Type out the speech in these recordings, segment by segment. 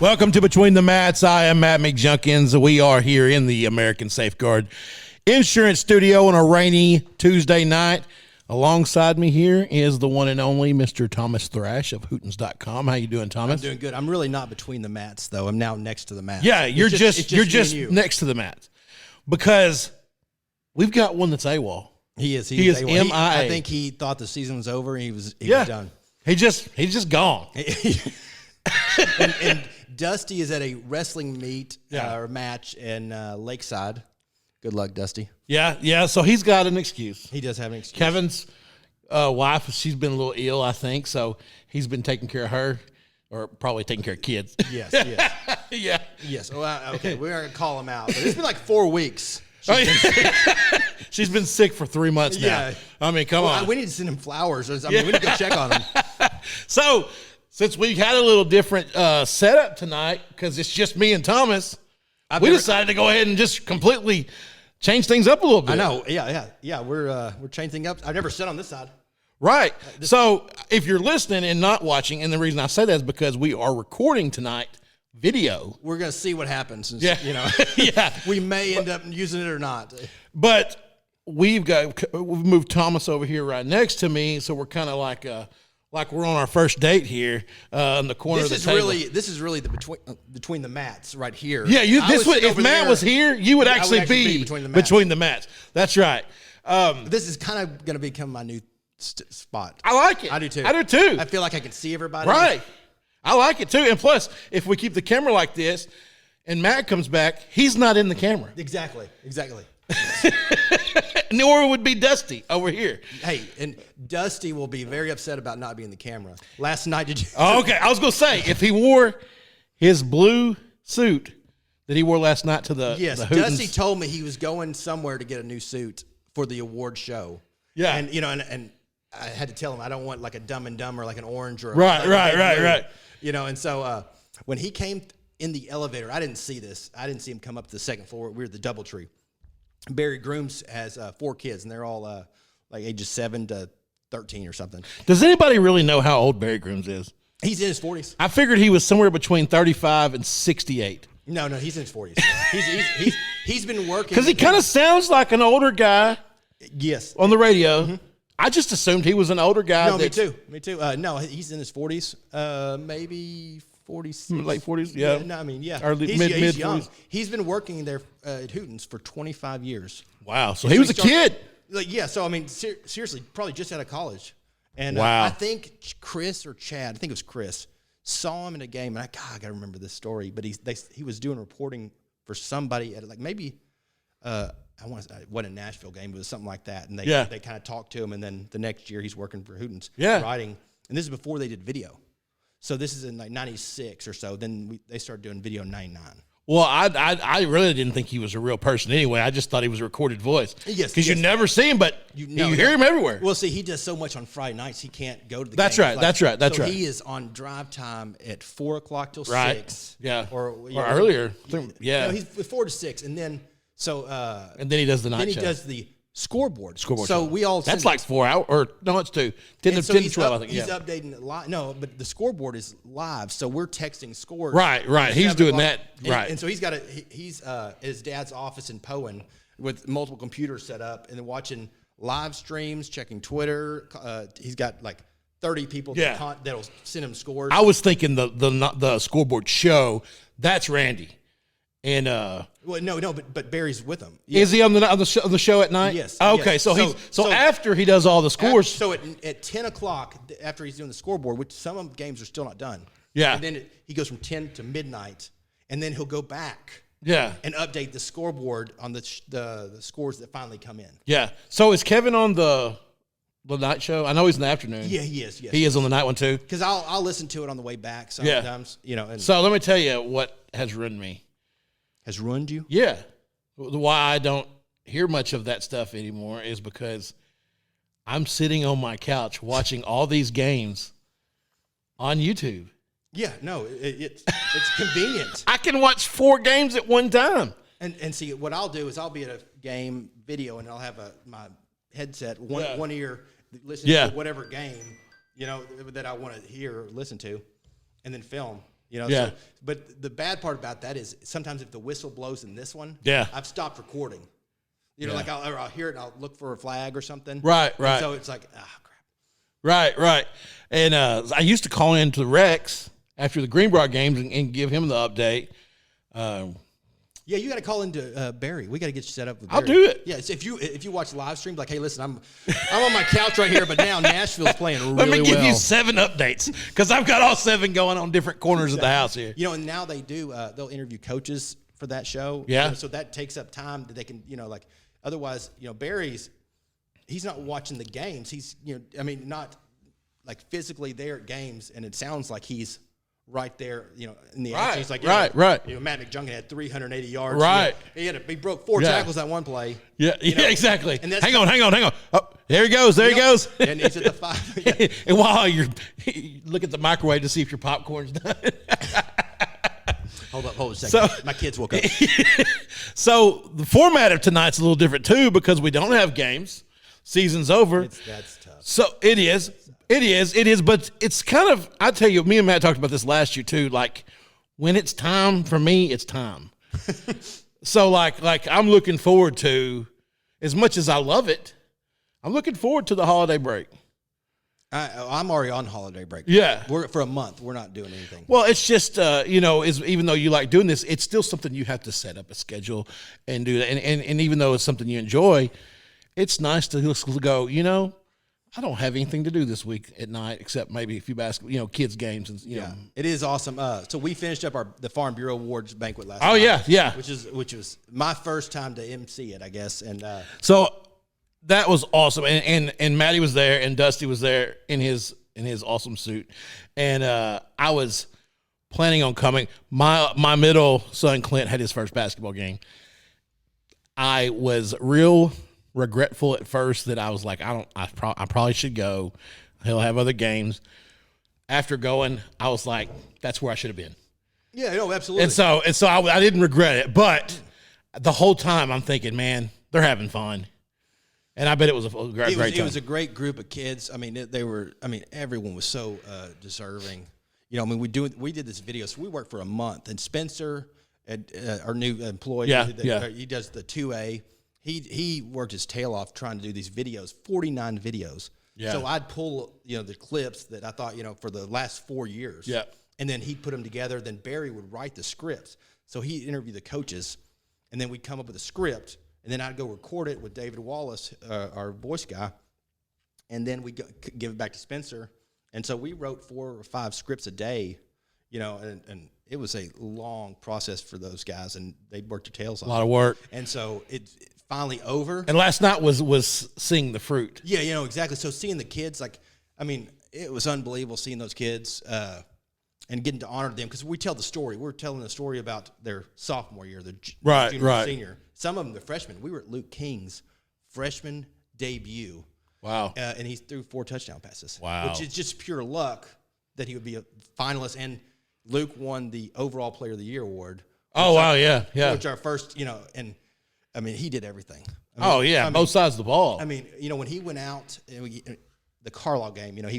Welcome to Between the Mats. I am Matt McJunkins. We are here in the American Safeguard Insurance Studio on a rainy Tuesday night. Alongside me here is the one and only Mr. Thomas Thrash of Hootens.com. How you doing, Thomas? I'm doing good. I'm really not between the mats, though. I'm now next to the mats. Yeah, you're just next to the mats because we've got one that's AWOL. He is MIA. I think he thought the season was over and he was done. He's just gone. and Dusty is at a wrestling meet or match in Lakeside. Good luck, Dusty. Yeah. So he's got an excuse. He does have an excuse. Kevin's wife, she's been a little ill, I think, so he's been taking care of her, or probably taking care of kids. Yes. Yeah. Yes. Well, okay, we're going to call him out. But it's been like 4 weeks. She's been sick for 3 months now. Yeah. I mean, come on. We need to send him flowers. We need to go check on him. So, since we had a little different setup tonight, because it's just me and Thomas, we decided to go ahead and just completely change things up a little bit. I know. Yeah. We're changing up. I've never sat on this side. Right. So if you're listening and not watching, and the reason I say that is because we are recording tonight video. We're going to see what happens. Yeah. Yeah. We may end up using it or not. But we've moved Thomas over here right next to me, so we're kind of like we're on our first date here in the corner of the table. This is really the between the mats right here. Yeah, if Matt was here, you would actually be between the mats. That's right. This is kind of going to become my new spot. I like it. I do too. I feel like I can see everybody. Right. I like it too. And plus, if we keep the camera like this and Matt comes back, he's not in the camera. Exactly. Nor would be Dusty over here. Hey, and Dusty will be very upset about not being in the camera. Last night, did you? Oh, okay. I was going to say, if he wore his blue suit that he wore last night to the Yes, Hootens. Dusty told me he was going somewhere to get a new suit for the award show. Yeah. And, and I had to tell him I don't want like a Dumb and Dumber, like an orange or a Right. and so when he came in the elevator, I didn't see this. I didn't see him come up to the second floor. We were at the DoubleTree. Barry Grooms has 4 kids, and they're all like ages 7 to 13 or something. Does anybody really know how old Barry Grooms is? He's in his 40s. I figured he was somewhere between 35 and 68. No, he's in his 40s. He's been working. Because he kind of sounds like an older guy. Yes. On the radio. Mm-hmm. I just assumed he was an older guy. No, me too. No, he's in his 40s, maybe 46. Late 40s, yeah. No, I mean, yeah. Early, he's young. 40s. He's been working there at Hootens for 25 years. Wow, so he was a kid. So, I mean, seriously, probably just out of college. And wow. I think Chris or Chad, I think it was Chris, saw him in a game. And I got to remember this story. But he was doing reporting for somebody at maybe it wasn't a Nashville game, but it was something like that. And they kind of talked to him, and then the next year he's working for Hootens, writing. And this is before they did video. So this is in like 96 or so. Then they started doing video in 99. Well, I really didn't think he was a real person anyway. I just thought he was a recorded voice. Yes. Because you never see him, but you hear him everywhere. Well, see, he does so much on Friday nights, he can't go to the That's game. right. That's right. He is on drive time at 4 o'clock till 6. Yeah. Or earlier. Yeah. No, he's 4 to 6. And then... and then he does the night show. Then he does the scoreboard. So show. We all... That's like 4 hours. Or, no, it's 2. 10 to 12, I think. He's updating it live. No, but the scoreboard is live, so we're texting scores. Right. He's doing that. Right. And so he's got he's at his dad's office in Poen with multiple computers set up and then watching live streams, checking Twitter. He's got like 30 people that'll send him scores. I was thinking the scoreboard show, that's Randy. And but Barry's with him. Yeah. Is he on the show at night? Yes. Okay, yes. So after he does all the scores, so at 10 o'clock after he's doing the scoreboard, which some of the games are still not done. Yeah. And then he goes from 10 to midnight, and then he'll go back. Yeah. And update the scoreboard on the scores that finally come in. Yeah. So is Kevin on the night show? I know he's in the afternoon. Yeah, he is. Yes. He is on the night one too. Because I'll listen to it on the way back sometimes. Yeah. And so let me tell you what has ruined me. Has ruined you? Yeah. Why I don't hear much of that stuff anymore is because I'm sitting on my couch watching all these games on YouTube. Yeah, no, it's convenient. I can watch 4 games at one time. And see, what I'll do is I'll be at a game video and I'll have my headset, one ear, listening to whatever game, that I want to hear or listen to, and then film. You know, Yeah. so, but the bad part about that is sometimes if the whistle blows in this one, Yeah. I've stopped recording. You know, Yeah. like I'll hear it and I'll look for a flag or something. Right, And right. so it's like, crap. Right. And I used to call into Rex after the Greenbrier games and give him the update. Yeah, you got to call into Barry. We got to get you set up with Barry. I'll do it. Yeah, so if you watch the live stream, like, hey, listen, I'm on my couch right here, but now Nashville's playing really well. Let me give you 7 updates because I've got all 7 going on different corners of the house here. You know, and now they do. They'll interview coaches for that show. Yeah. You know, so that takes up time that they can, like, otherwise, Barry's, he's not watching the games. He's, not like physically there at games, and it sounds like he's right there, in the action. He's like, right. Matt McJunkin had 380 yards. Right. He broke 4 tackles that one play. Yeah, exactly. And that's hang on. Oh, there he goes. There he goes. And he's at the 5. Yeah. And while you look at the microwave to see if your popcorn's done. Hold a second. So- My kids woke up. So the format of tonight's a little different too because we don't have games. Season's over. That's tough. So it is, but it's kind of, I tell you, me and Matt talked about this last year too, like when it's time for me, it's time. So like I'm looking forward to, as much as I love it, I'm looking forward to the holiday break. I'm already on holiday break. Yeah. We're for a month. We're not doing anything. Well, it's just, even though you like doing this, it's still something you have to set up a schedule and do that. And even though it's something you enjoy, it's nice to go, I don't have anything to do this week at night except maybe a few basketball, kids games and know. It is awesome. So we finished up the Farm Bureau Awards banquet last night. Oh yeah. Which was my first time to MC it, I guess. And So that was awesome. And Matty was there and Dusty was there in his awesome suit. And I was planning on coming. My middle son Clint had his first basketball game. I was real regretful at first that I was like, I probably should go. He'll have other games. After going, I was like, that's where I should have been. yeah, no, absolutely. And so I didn't regret it, but the whole time I'm thinking, man, they're having fun. And I bet it was a great time. It was a great group of kids. I mean, everyone was so deserving. We did this video. So we worked for a month, and Spencer, our new employee, he does the 2A. He worked his tail off trying to do these videos, 49 videos. Yeah. So I'd pull, the clips that I thought, for the last 4 years. Yeah. And then he'd put them together. Then Barry would write the scripts. So he'd interview the coaches, and then we'd come up with a script, and then I'd go record it with David Wallace, our voice guy, and then we give it back to Spencer. And so we wrote 4 or 5 scripts a day, and it was a long process for those guys, and they worked their tails off. A lot of work. And so it's finally over. And last night was seeing the fruit. Yeah, exactly. So seeing the kids, it was unbelievable seeing those kids and getting to honor them because we tell the story. We're telling the story about their sophomore year, the junior, senior. Some of them, the freshmen. We were at Luke King's freshman debut. Wow. And he threw 4 touchdown passes. Wow. Which is just pure luck that he would be a finalist. And Luke won the overall player of the year award. Oh, wow, yeah. Which our first, he did everything. Both sides of the ball. When he went out, the Carlisle game, I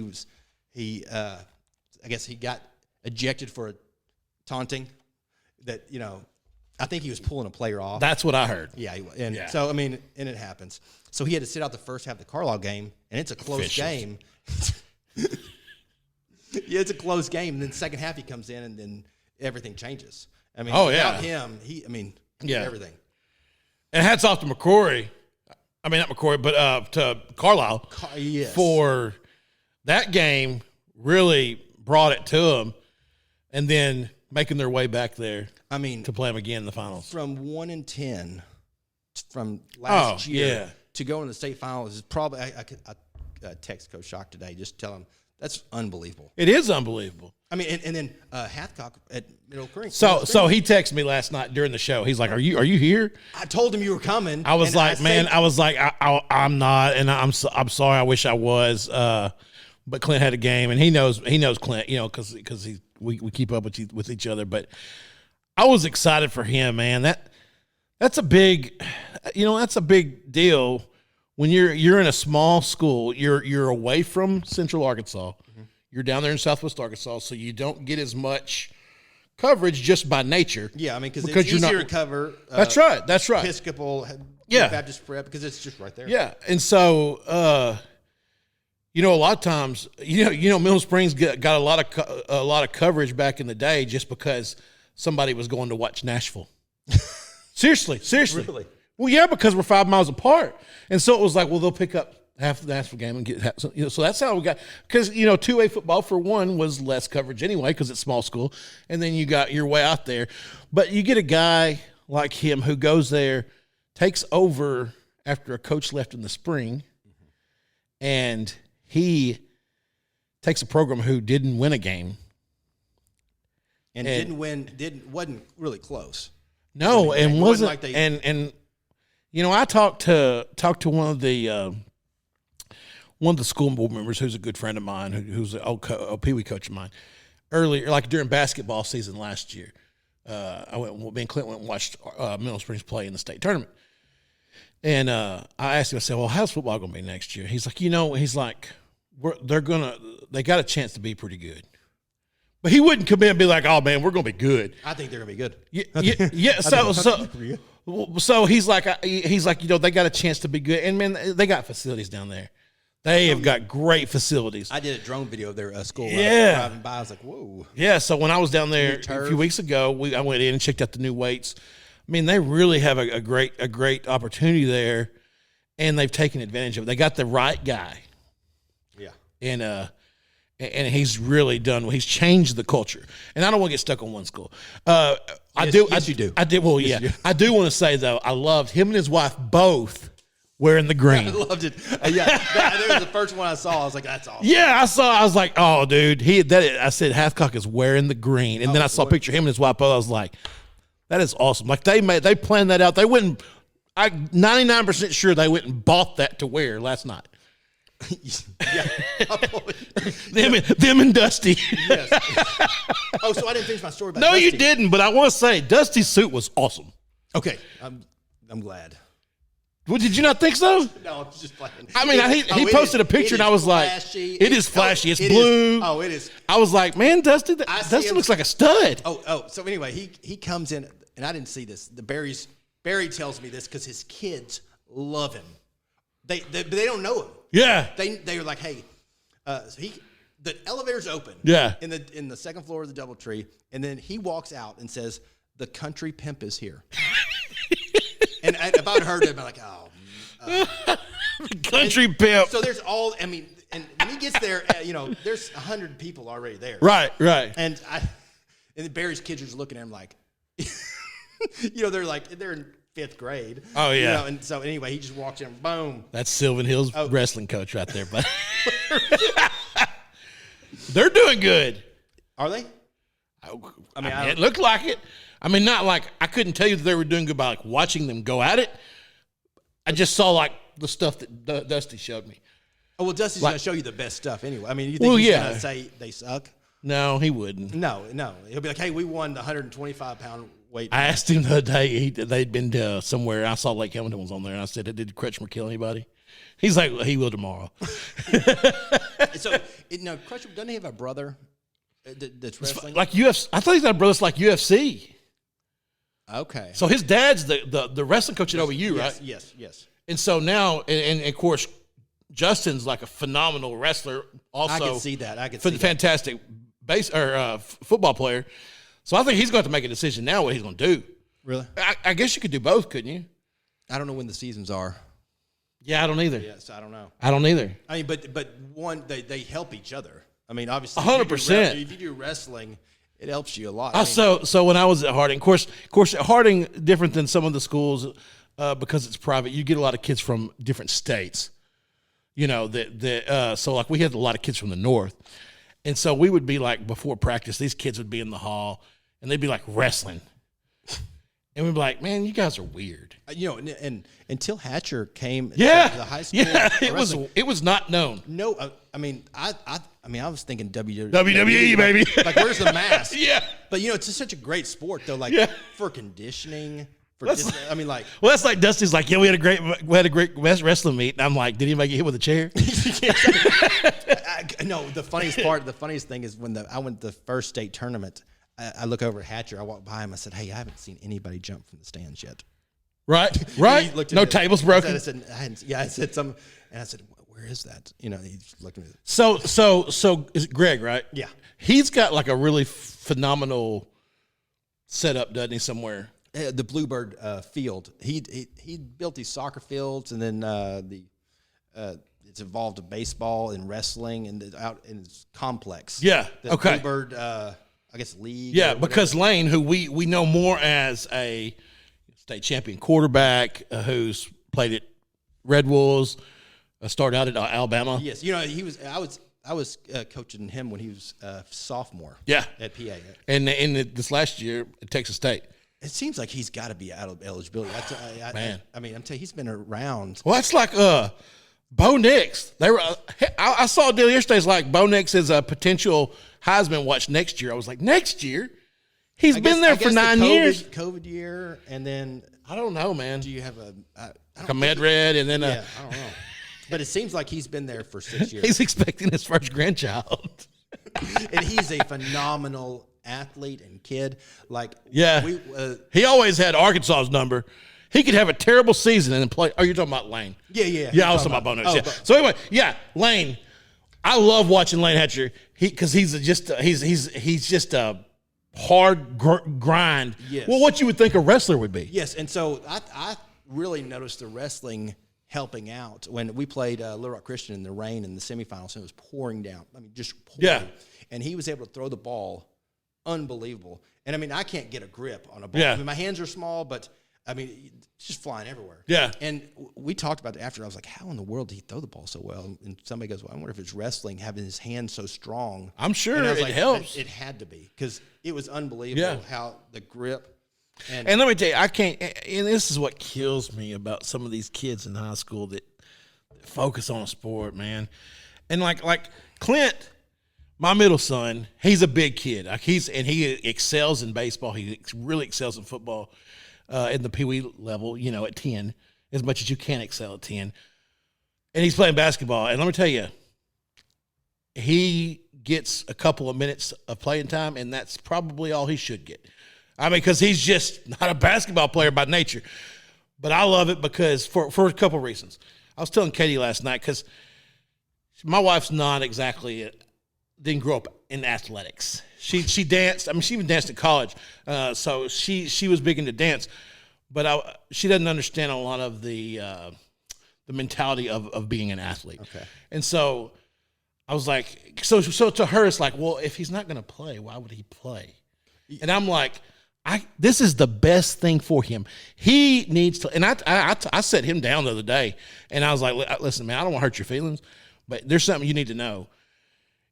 guess he got ejected for taunting that, I think he was pulling a player off. That's what I heard. Yeah, so, and it happens. So he had to sit out the first half of the Carlisle game, and it's a close game. Yeah, it's a close game. And then the second half he comes in, and then everything changes. Without him, he did everything. And hats off to McCrory. Not McCrory, but to Carlisle for that game. Really brought it to them, and then making their way back there. To play them again in the finals. From 1-10 from last year to go in the state finals is probably. I text Coach Shock today, just tell him that's unbelievable. It is unbelievable. And then Hathcock at Middle Creek. So he texted me last night during the show. He's like, "Are you here?" I told him you were coming. I was like, I'm not, and I'm sorry. I wish I was. But Clint had a game, and he knows Clint, because we keep up with each other. But I was excited for him, man. That's a big deal when you're in a small school. You're away from Central Arkansas. Mm-hmm. You're down there in Southwest Arkansas, so you don't get as much coverage just by nature. Yeah, I mean, because it's easier to cover. That's right. That's right. Episcopal, Baptist Prep, because it's just right there. Yeah, and so a lot of times, Middle Springs got a lot of coverage back in the day just because somebody was going to watch Nashville. Seriously. Really? Well, yeah, because we're 5 miles apart, and so it was like, well, they'll pick up half the Nashville game and get so that's how we got, because 2A football for one was less coverage anyway because it's small school, and then you got your way out there, but you get a guy like him who goes there, takes over after a coach left in the spring, and he takes a program who didn't win a game. And wasn't really close. No, and wasn't like they, and I talked to one of the school board members who's a good friend of mine, who's an old Pee Wee coach of mine. Earlier, like during basketball season last year, me and Clint went and watched Middle Springs play in the state tournament. And I asked him, I said, well, how's football going to be next year? He's like, they got a chance to be pretty good. But he wouldn't come in and be like, oh, man, we're going to be good. I think they're going to be good. Yeah. So he's like, they got a chance to be good. And, man, they got facilities down there. They have got great facilities. I did a drone video of their school. Yeah. Driving by, I was like, whoa. Yeah, so when I was down there a few weeks ago, I went in and checked out the new weights. I mean, they really have a great opportunity there, and they've taken advantage of it. They got the right guy. Yeah. And he's really done well. He's changed the culture. And I don't want to get stuck on one school. Yes, you do. I did. Well, yeah. I do want to say, though, I loved him and his wife both wearing the green. I loved it. That was the first one I saw. I was like, that's awesome. Yeah, I was like, oh, dude. I said, Hathcock is wearing the green. And then I saw a picture of him and his wife both. I was like, that is awesome. Like, they planned that out. They went, I'm 99% sure they went and bought that to wear last night. Yeah. them and Dusty. Yes. Oh, so I didn't finish my story about No, Dusty. you didn't, but I want to say Dusty's suit was awesome. Okay. I'm glad. Well, did you not think so? No, I'm just playing. I mean, he posted a picture, and I was flashy. like, it is flashy. It's blue. It is. I was like, man, Dusty looks like a stud. Oh. So anyway, he comes in, and I didn't see this. Barry tells me this because his kids love him. They don't know him. Yeah. They were like, hey, the elevator's open. Yeah. In the second floor of the DoubleTree, and then he walks out and says, "The country pimp is here." And if I'd heard it, I'd be like, oh. Country pimp. So there's and when he gets there, there's 100 people already there. Right. And Barry's kids are just looking at him like, they're in 5th grade. Oh, yeah. And so anyway, he just walks in, boom. That's Sylvan Hill's wrestling coach right there, but they're doing good. Are they? I mean, it looked like it. I mean, not like I couldn't tell you that they were doing good by like watching them go at it. I just saw like the stuff that Dusty showed me. Oh, well, Dusty's going to show you the best stuff anyway. I mean, you think he's going to say they suck? No, he wouldn't. No. He'll be like, hey, we won the 125-pound weight. I asked him the other day, they'd been somewhere. I saw Lake Hamilton was on there, and I said, did Kretschmer kill anybody? He's like, well, he will tomorrow. So, Kretschmer, doesn't he have a brother that's wrestling? Like UFC. I thought he's got a brother that's like UFC. Okay. So his dad's the wrestling coach at OU, right? Yes. And so now, and of course, Justin's like a phenomenal wrestler. Also, I can see that. Fantastic football player. So I think he's going to have to make a decision now what he's going to do. Really? I guess you could do both, couldn't you? I don't know when the seasons are. Yeah, I don't either. Yes, I don't know. I don't either. I mean, but one, they help each other. I mean, obviously, 100%. If you do wrestling, it helps you a lot. So when I was at Harding, of course, at Harding, different than some of the schools because it's private. You get a lot of kids from different states. So like we had a lot of kids from the north, and so we would be like before practice, these kids would be in the hall, and they'd be like wrestling, and we'd be like, man, you guys are weird. And until Hatcher came, to the high school, it was not known. No, I mean, I was thinking WWE, baby. Like, where's the mask? Yeah. But it's just such a great sport, though. Like for conditioning. That's like Dusty's like, yeah, we had a great wrestling meet, and I'm like, did anybody get hit with a chair? No, the funniest thing is when I went to the first state tournament. I look over at Hatcher. I walk by him. I said, "Hey, I haven't seen anybody jump from the stands yet." Right. He looked at No me. tables broken. I said, I said something, and I said, "Where is that?" You know, he just looked at me. So is it Greg, right? Yeah. He's got like a really phenomenal setup, doesn't he, somewhere? The Bluebird field. He built these soccer fields, and then it's evolved to baseball and wrestling, and out in this complex. Yeah. The Okay. Bluebird, I guess league. Yeah, or whatever. because Lane, who we know more as a state champion quarterback, who's played at Red Wolves, started out at Alabama. Yes, you know I was coaching him when he was sophomore. Yeah. At PA. And this last year at Texas State. It seems like he's got to be out of eligibility. Man. I mean, I'm telling you, he's been around. Well, that's like Bo Nix. They were. I saw a deal yesterday. It's like Bo Nix is a potential Heisman watch next year. I was like, next year? He's been there for 9 years. COVID year, and then I don't know, man. do you have A med red, and then yeah, I don't know. But it seems like he's been there for 6 years. he's expecting his first grandchild. And he's a phenomenal athlete and kid. Like, Yeah. He always had Arkansas's number. He could have a terrible season and then play. Oh, you're talking about Lane? Yeah. Yeah, I was talking about Bo Nix. Yeah. So anyway, yeah, Lane. I love watching Lane Hatcher. Because he's just a hard grind. Yes. Well, what you would think a wrestler would be. Yes, and so I really noticed the wrestling helping out when we played Little Rock Christian in the rain in the semifinals, and it was pouring down. I mean, just pouring. Yeah. And he was able to throw the ball unbelievable. And I mean, I can't get a grip on a ball. Yeah. I mean, my hands are small, but I mean, it's just flying everywhere. Yeah. And we talked about it after. I was like, how in the world did he throw the ball so well? And somebody goes, well, I wonder if it's wrestling, having his hands so strong. I'm sure And I was it like, helps. It had to be, because it was unbelievable Yeah. how the grip. And And let me tell you, I can't. And this is what kills me about some of these kids in high school that focus on a sport, man. And like Clint, my middle son, he's a big kid. Like he excels in baseball. He really excels in football, in the Pee Wee level. You know, at 10, as much as you can excel at 10. And he's playing basketball. And let me tell you, he gets a couple of minutes of playing time, and that's probably all he should get. I mean, because he's just not a basketball player by nature. But I love it because for a couple of reasons. I was telling Katie last night, because my wife's not exactly didn't grow up in athletics. She danced. I mean, she even danced in college. So she was big into dance, but she doesn't understand a lot of the mentality of being an athlete. Okay. And so I was like, so to her, it's like, well, if he's not going to play, why would he play? And I'm like, this is the best thing for him. He needs to, and I sat him down the other day, and I was like, listen, man, I don't want to hurt your feelings, but there's something you need to know.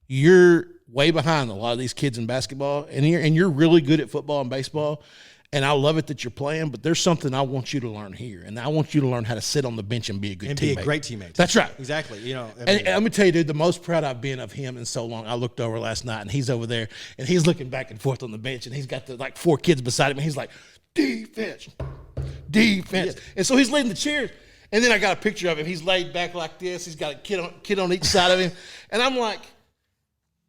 You're way behind a lot of these kids in basketball, and you're really good at football and baseball, and I love it that you're playing, but there's something I want you to learn here, and I want you to learn how to sit on the bench and be a good teammate. be a great teammate. That's right. Exactly. You know, And let me tell you, dude, the most proud I've been of him in so long. I looked over last night, and he's over there, and he's looking back and forth on the bench, and he's got the 4 kids beside him, and he's like, defense. Yes. And so he's leading the cheers. And then I got a picture of him. He's laid back like this. He's got a kid on each side of him. And I'm like,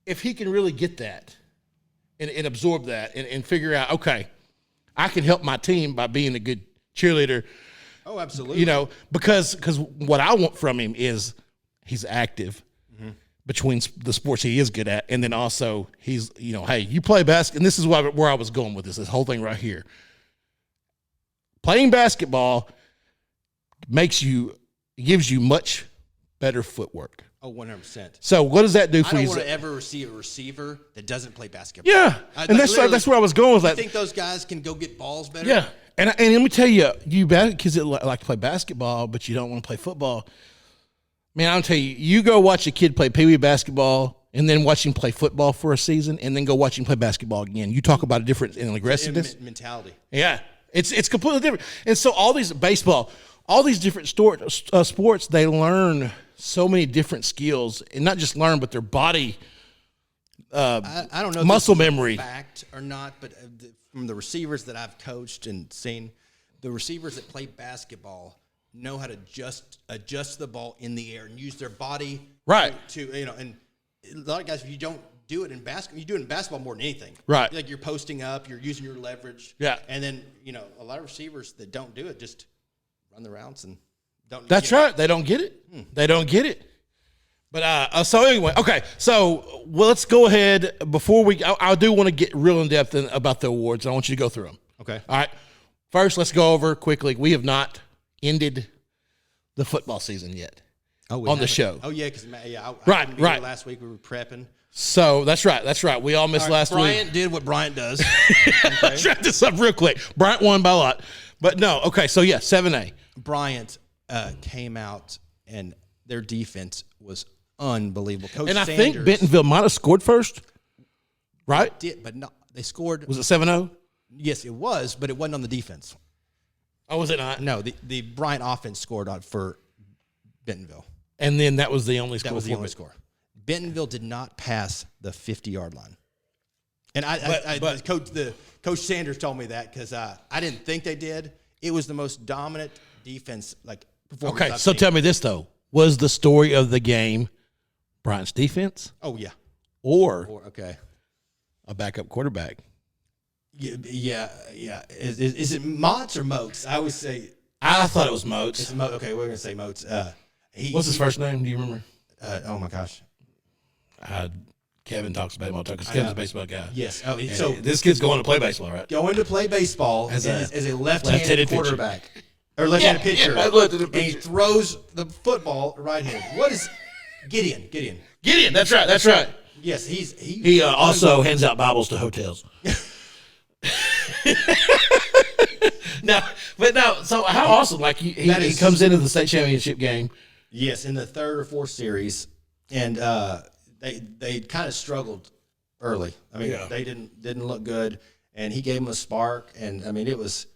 if he can really get that and absorb that and figure out, okay, I can help my team by being a good cheerleader. oh, absolutely. You know, because what I want from him is he's active between the sports he is good at, and then also he's, you know, hey, you play basketball, and this is where I was going with this whole thing right here. Playing basketball gives you much better footwork. Oh, 100%. So what does that do I for don't you? want to ever see a receiver that doesn't play basketball. Yeah, and that's where I was going with I that. think those guys can go get balls better. Yeah, and let me tell you, kids that like to play basketball, but you don't want to play football. Man, I'll tell you, you go watch a kid play Pee Wee basketball, and then watch him play football for a season, and then go watch him play basketball again. You talk about a difference in aggressiveness. Mentality. Yeah, it's completely different. And so all these different sports, they learn so many different skills, and not just learn, but their body. I don't know if muscle this is a memory. fact or not, but from the receivers that I've coached and seen, the receivers that play basketball know how to adjust the ball in the air and use their body Right. to and a lot of guys, if you don't do it in basketball. You do it in basketball more than anything. Right. Like you're posting up, you're using your leverage. Yeah. And then, a lot of receivers that don't do it just run the routes and don't. That's right. They don't get it. They don't get it. But so anyway, okay. So let's go ahead before I do want to get real in depth about the awards. I want you to go through them. Okay. All right. First, let's go over quickly. We have not ended the football season yet on the show. Oh yeah, because Right. Last week we were prepping. So that's right. We all missed last week. Bryant did what Bryant does. Let's wrap this up real quick. Bryant won by a lot, but no. Okay. So yeah, 7A. Bryant came out and their defense was unbelievable. Coach And I Sanders think Bentonville might have scored first, right? did, but no, they scored. Was it 7-0? Yes, it was, but it wasn't on the defense. Oh, was it not? No, the Bryant offense scored for Bentonville. And then that was the only score. That was the only score. Bentonville did not pass the 50-yard line. And Coach Sanders told me that because I didn't think they did. It was the most dominant defense performance. Okay, I've so seen. tell me this though: was the story of the game Bryant's defense, Oh yeah. or Okay. a backup quarterback? Yeah. Is it Mott's or Moats? I always say I thought it was it's Moats. Okay, we're gonna say Moats. What's his first name? Do you remember? Oh my gosh. Kevin talks baseball because Kevin's a baseball guy. Yes. Oh, And so this kid's going to play baseball, right? going to play baseball as a left-handed left-handed pitcher. quarterback or left-handed pitcher. left-handed And he throws the football right-handed. What is Gideon? Gideon, that's right. Yes, He also hands out Bibles to hotels. So how awesome! Like he comes into the state championship game. Yes, in the third or fourth series, and they kind of struggled early. I mean, they didn't look good, and he gave them a spark. And I mean, it was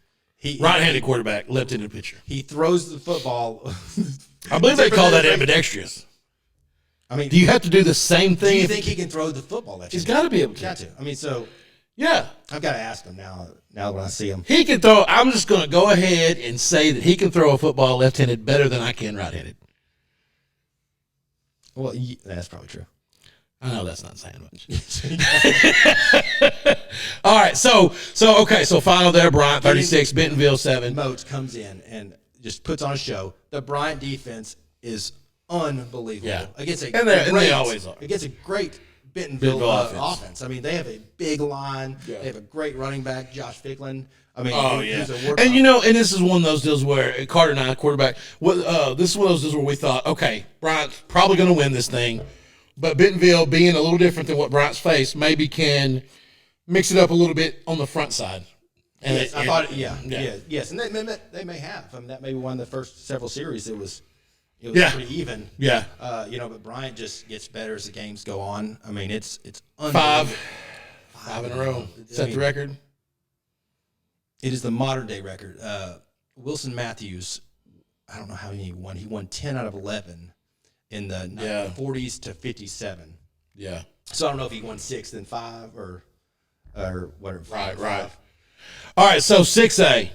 Right-handed quarterback, left-handed pitcher. He throws the football. I believe they call that ambidextrous. I mean, Do you have to do the same thing? do you think he can throw the football? He's got to be able to. Got to. I mean, so Yeah. I've got to ask him now. Now when I see him, He can throw. I'm just going to go ahead and say that he can throw a football left-handed better than I can right-handed. well, that's probably true. I know that's not saying much. All right, so final there, Bryant 36, Bentonville 7. Moats comes in and just puts on a show. The Bryant defense is unbelievable. Yeah. Against And they always are. Against a great Bentonville offense. offense. I mean, they have a big line. Yeah. They have a great running back, Josh Ficklin. I mean, Yeah, he's a work. and and this is one of those deals where Carter and I, quarterback, this is one of those deals where we thought, okay, Bryant's probably going to win this thing, but Bentonville, being a little different than what Bryant's faced, maybe can mix it up a little bit on the front side. And yes, I thought, yes, and they may have. I mean, that may be one of the first several series. It was pretty even. Yeah. But Bryant just gets better as the games go on. I mean, it's Five in a row. Set the record. It is the modern day record. Wilson Matthews, I don't know how many he won. He won 10 out of 11 in the 40s to 57. Yeah. So I don't know if he won 6, then 5, or whatever. Right. All right, so 6A,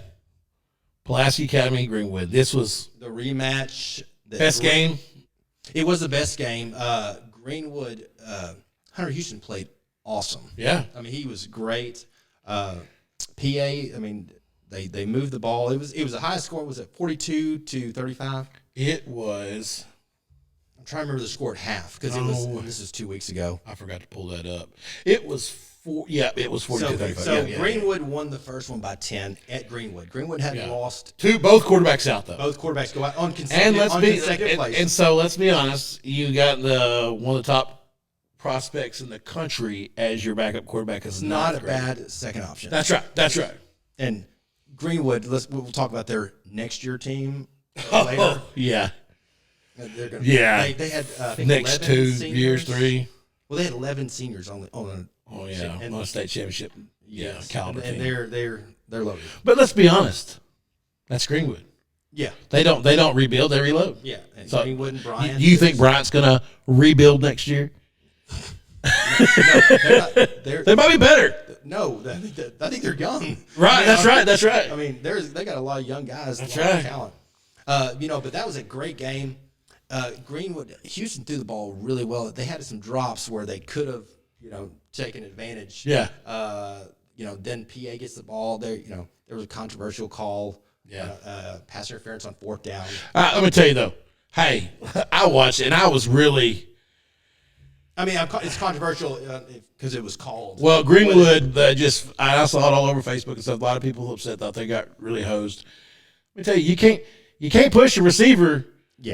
Pulaski Academy, Greenwood. This was The rematch. best game. It was the best game. Greenwood, Hunter Houston played awesome. Yeah. I mean, he was great. PA, I mean, they moved the ball. It was a high score. Was it 42-35? It was. I'm trying to remember the score at half because this is 2 weeks ago. I forgot to pull that up. It was it was 42-35. So Greenwood won the first one by 10 at Greenwood. Greenwood had lost. Both quarterbacks out though. Both quarterbacks go out on consecutive plays. And so let's be honest, you got one of the top prospects in the country as your backup quarterback. It's not a bad second option. That's right. And Greenwood, we'll talk about their next year team later. Yeah. They're gonna, Yeah. They had I think Next 2 years, 3. Well, they had 11 seniors on On a state championship. Yeah, caliber and team. they're loaded. But let's be honest, that's Greenwood. Yeah. They don't rebuild, they reload. Yeah. And So, Greenwood and Bryant. Do you think Bryant's gonna rebuild next year? No, they're not. They might be better. No, I think they're young. Right, that's right. I mean, they got a lot of young guys. That's a lot right. of talent. But that was a great game. Greenwood, Houston threw the ball really well. They had some drops where they could have taking advantage. Yeah. Then PA gets the ball. There was a controversial call. Yeah. Pass interference on 4th down. Let me tell you, though. Hey, I watched it, and I was really – I mean, it's controversial because it was called. Well, Greenwood, I saw it all over Facebook and stuff. A lot of people upset, thought they got really hosed. Let me tell you, you can't push a receiver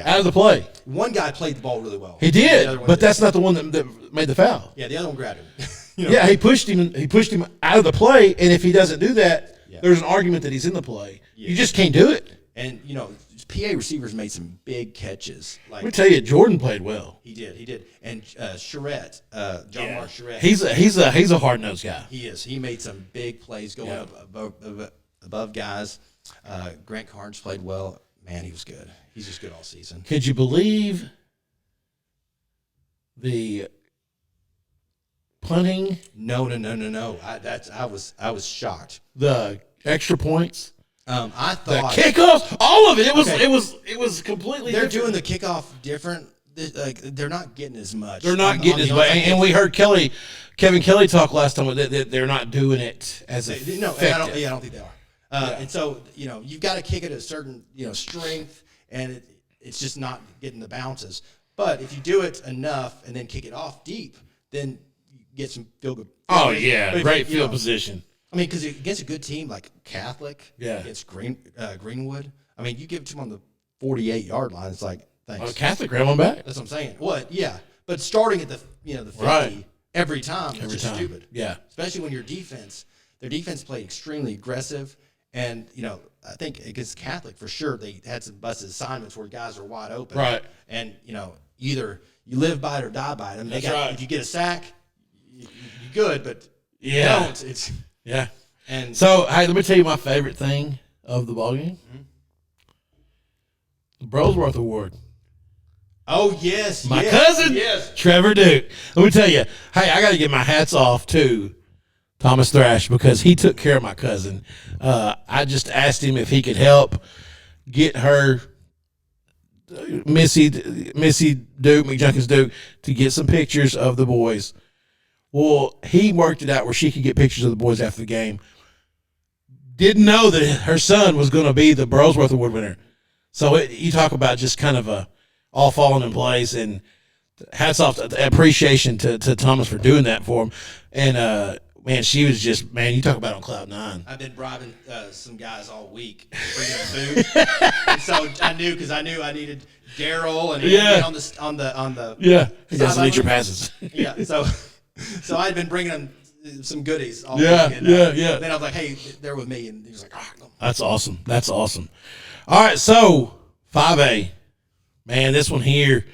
out of the play. One guy played the ball really well. He did, but that's not the one that made the foul. Yeah, the other one grabbed him. Yeah, he pushed him. He pushed him out of the play, and if he doesn't do that, there's an argument that he's in the play. Yeah. You just can't do it. And PA receivers made some big catches. Let me tell you, Jordan played well. He did. And Charette, Mark Charette. He's a hard nosed guy. He is. He made some big plays going up above guys. Grant Carnes played well. Man, he was good. He's just good all season. Could you believe the punting? No. I was shocked. The extra points. I thought the kickoffs, all of it. It was completely. They're different. doing the kickoff different. They're not getting as much. They're not getting as much. And we heard Kevin Kelly talk last time that they're not doing it as effective. No, I don't think they are. And so you've got to kick it at a certain strength, and it's just not getting the bounces. But if you do it enough and then kick it off deep, then you get some field goal. Oh yeah, great field position. I mean, because against a good team like Catholic, yeah, against Greenwood, I mean, you give it to them on the 48-yard line, it's like, thanks. Well, Catholic ran one back. That's what I'm saying. What? Yeah, but starting at the 50 right. every time is just stupid. Yeah, especially when their defense played extremely aggressive, and I think against Catholic for sure they had some busted assignments where guys are wide open. Right. And either you live by it or die by it. I mean, if you get a sack, you're good, but you don't. It's yeah. And so, hey, let me tell you my favorite thing of the ballgame. Mm-hmm. The Brosworth Award. Oh, yes. My cousin, Trevor Duke. Let me tell you, hey, I got to get my hats off to Thomas Thrash because he took care of my cousin. I just asked him if he could help get her, Missy Duke, McJunkins Duke, to get some pictures of the boys. Well, he worked it out where she could get pictures of the boys after the game. Didn't know that her son was going to be the Brosworth Award winner. So you talk about just kind of all falling in place, and hats off to appreciation to Thomas for doing that for him. And, man, she was just, man, you talk about on cloud nine. I've been bribing some guys all week, bringing food. And so I knew I needed Daryl and on the yeah. He doesn't need your passes. Yeah, so I'd been bringing them some goodies all week. And, Then I was like, hey, they're with me. And he was like, oh. That's awesome. All right, so 5A. Man, this one here,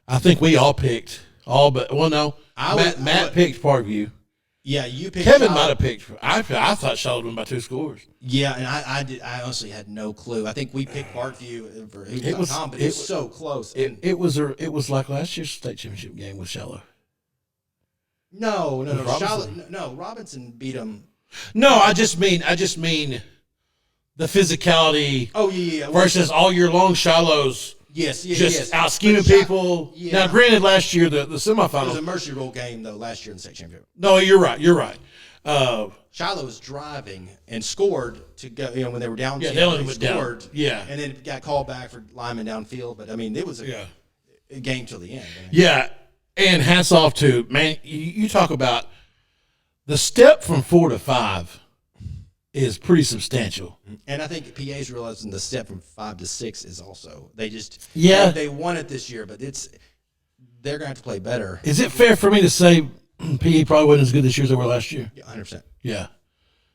I think we all picked Matt picked Parkview. Yeah, you picked Kevin might have picked. I thought Charlotte won by 2 scores. Yeah, and I did. I honestly had no clue. I think we picked Parkview for Hoop.com, but it was so close. It was like last year's state championship game with Shallow. No. Robinson beat them. No, I just mean the physicality. Oh yeah. Versus all year long Shallows. Yes. Out scheming people. Yeah. Now, granted, last year the semifinal it was a mercy rule game though. Last year in the state championship. No, you're right. Shiloh was driving and scored to go. When they were down. Yeah, they only went scored. Down. Yeah, and then it got called back for lineman downfield. But I mean, it was a game till the end. I mean. Yeah. And hats off to, man, you talk about the step from 4 to 5 is pretty substantial. And I think PA's realizing the step from 5 to 6 is also. They just they won it this year, but they're going to have to play better. Is it fair for me to say PA probably wasn't as good this year as they were last year? Yeah, 100%. Yeah.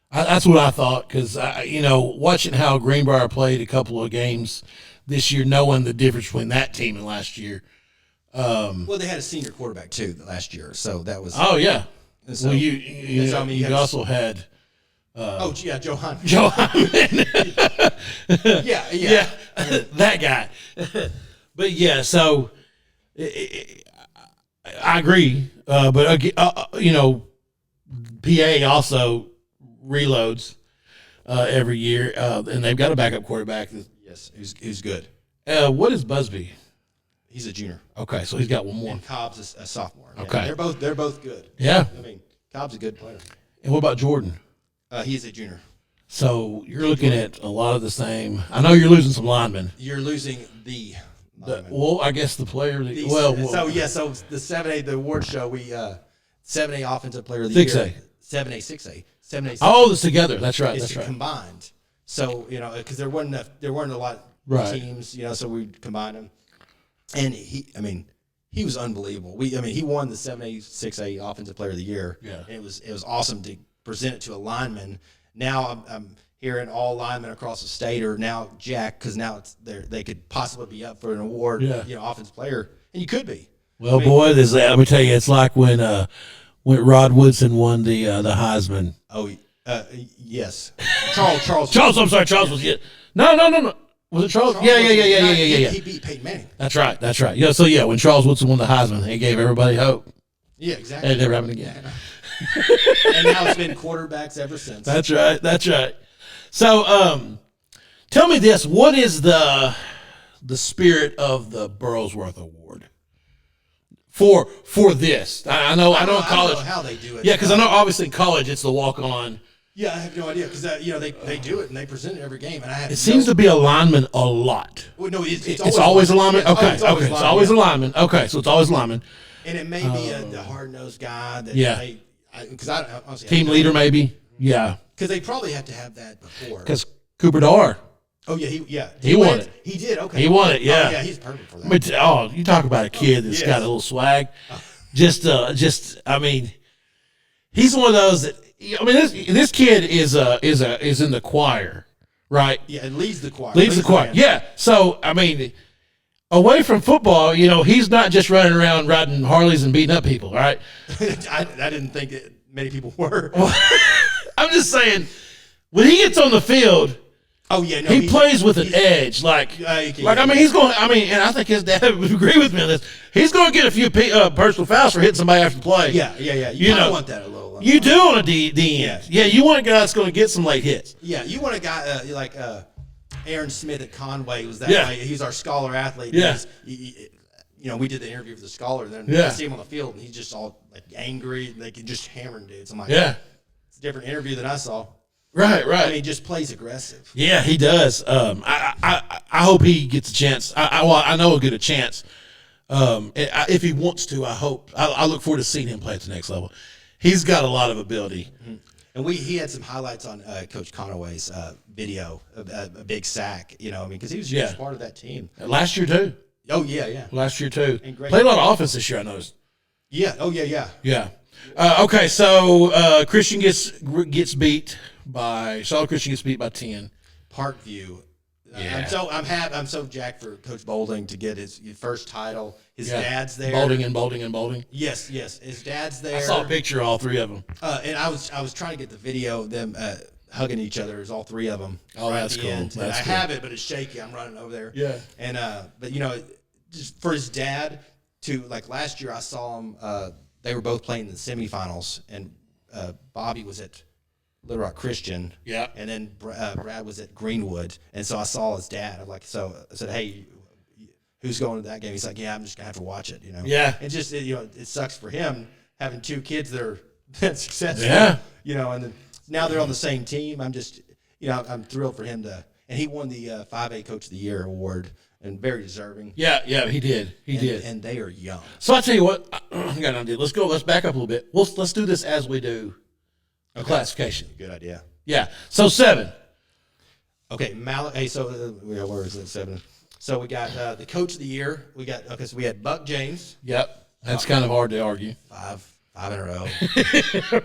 That's what I thought because, watching how Greenbrier played a couple of games this year, knowing the difference between that team and last year, well, they had a senior quarterback too last year, so that was. Oh yeah. So, well, you also had. Johan. yeah, that guy. But yeah, so I agree. But PA also reloads every year, and they've got a backup quarterback. Yes, who's good. What is Busby? He's a junior. Okay, so he's got one more. And Cobb's a sophomore. Yeah, Okay. they're both good. Yeah. I mean, Cobb's a good player. And what about Jordan? He's a junior. So you're looking at a lot of the same. I know you're losing some linemen. You're losing the lineman. Well, I guess the player. So the 7A, the award show, we 7A offensive player of the 6A. year. 7A, 6A. 7A, 6A. Oh, it's together. That's right. It's That's right. combined. So, because there weren't a lot of teams, so we combined them. And he was unbelievable. He won the 7A, 6A offensive player of the year. Yeah. And it was awesome to present it to a lineman. Now I'm hearing all linemen across the state are now jacked because now they could possibly be up for an award, offensive player, and you could be. Well, boy, let me tell you, it's like when Rod Woodson won the Heisman. Oh, yes. Charles. I'm sorry, Charles was No. Was it Charles? Yeah. He beat Peyton Manning. That's right. Yeah. So when Charles Woodson won the Heisman, he gave everybody hope. Yeah, exactly. And it never happened again. And now it's been quarterbacks ever since. That's right. So, tell me this: what is the spirit of the Burrowsworth Award for this? I know in college. I don't know how they do it. Yeah, because I know obviously in college it's the walk on. Yeah, I have no idea because they do it and they present it every game, and I have. It seems to be a lineman a lot. Well, no, it's always a lineman. Yeah, Okay, it's always a lineman. Okay, so it's always a lineman. And it may be the hard nosed guy that because honestly, team leader maybe. Yeah, because they probably have to have that before. Because Cooper Dar. Oh yeah, he won it. He did. Okay, he won it. Yeah, oh, yeah, he's perfect for that. But you talk about a kid that's got a little swag. He's one of those that. This kid is in the choir, right? Yeah, it leads the choir. Leads the choir. Yeah. So away from football, he's not just running around riding Harleys and beating up people, right? I didn't think that many people were. I'm just saying, when he gets on the field, he plays with an edge. He's going. And I think his dad would agree with me on this. He's going to get a few personal fouls for hitting somebody after the play. Yeah. You want that a little. You do on a D end. Yeah, you want a guy that's going to get some late hits. Yeah, you want a guy like Aaron Smith at Conway was that way. He's our scholar athlete. Yeah. We did the interview for the scholar, and then I see him on the field, and he's just all angry. They can just hammer dudes. I'm like, it's a different interview than I saw. Right. He just plays aggressive. Yeah, he does. I hope he gets a chance. I know he'll get a chance. If he wants to, I hope. I look forward to seeing him play at the next level. He's got a lot of ability. Mm-hmm. And he had some highlights on Coach Conaway's video, a big sack, because he was just part of that team. Last year, too. Oh, yeah. Last year, too. Played a lot of offense this year, I noticed. Yeah. Oh, yeah. Yeah. Okay, so Christian gets beat by – Charlotte Christian gets beat by 10. Parkview. Yeah. I'm so jacked for Coach Bolding to get his first title. His dad's there. Bolding. Yes. His dad's there. I saw a picture of all three of them. And I was trying to get the video of them hugging each other. There's all three of them. Oh, that's cool. I have it, but it's shaky. I'm running over there. Yeah. And but just for his dad to last year I saw him. They were both playing in the semifinals, and Bobby was at Little Rock Christian. Yeah. And then Brad was at Greenwood. And so I saw his dad. I said, hey, who's going to that game? He's like, yeah, I'm just going to have to watch it, Yeah. It just, it sucks for him having two kids that are that successful. Yeah. And then now they're on the same team. I'm just, I'm thrilled for him to, and he won the 5A Coach of the Year award. And very deserving. Yeah, he did. He did. And they are young. So I tell you what, I got an idea. Let's back up a little bit. Let's do this as we do the classification. Good idea. Yeah. So 7. Okay, so where is it? 7. So we got the Coach of the Year. So we had Buck James. Yep. That's kind of hard to argue. 5 in a row.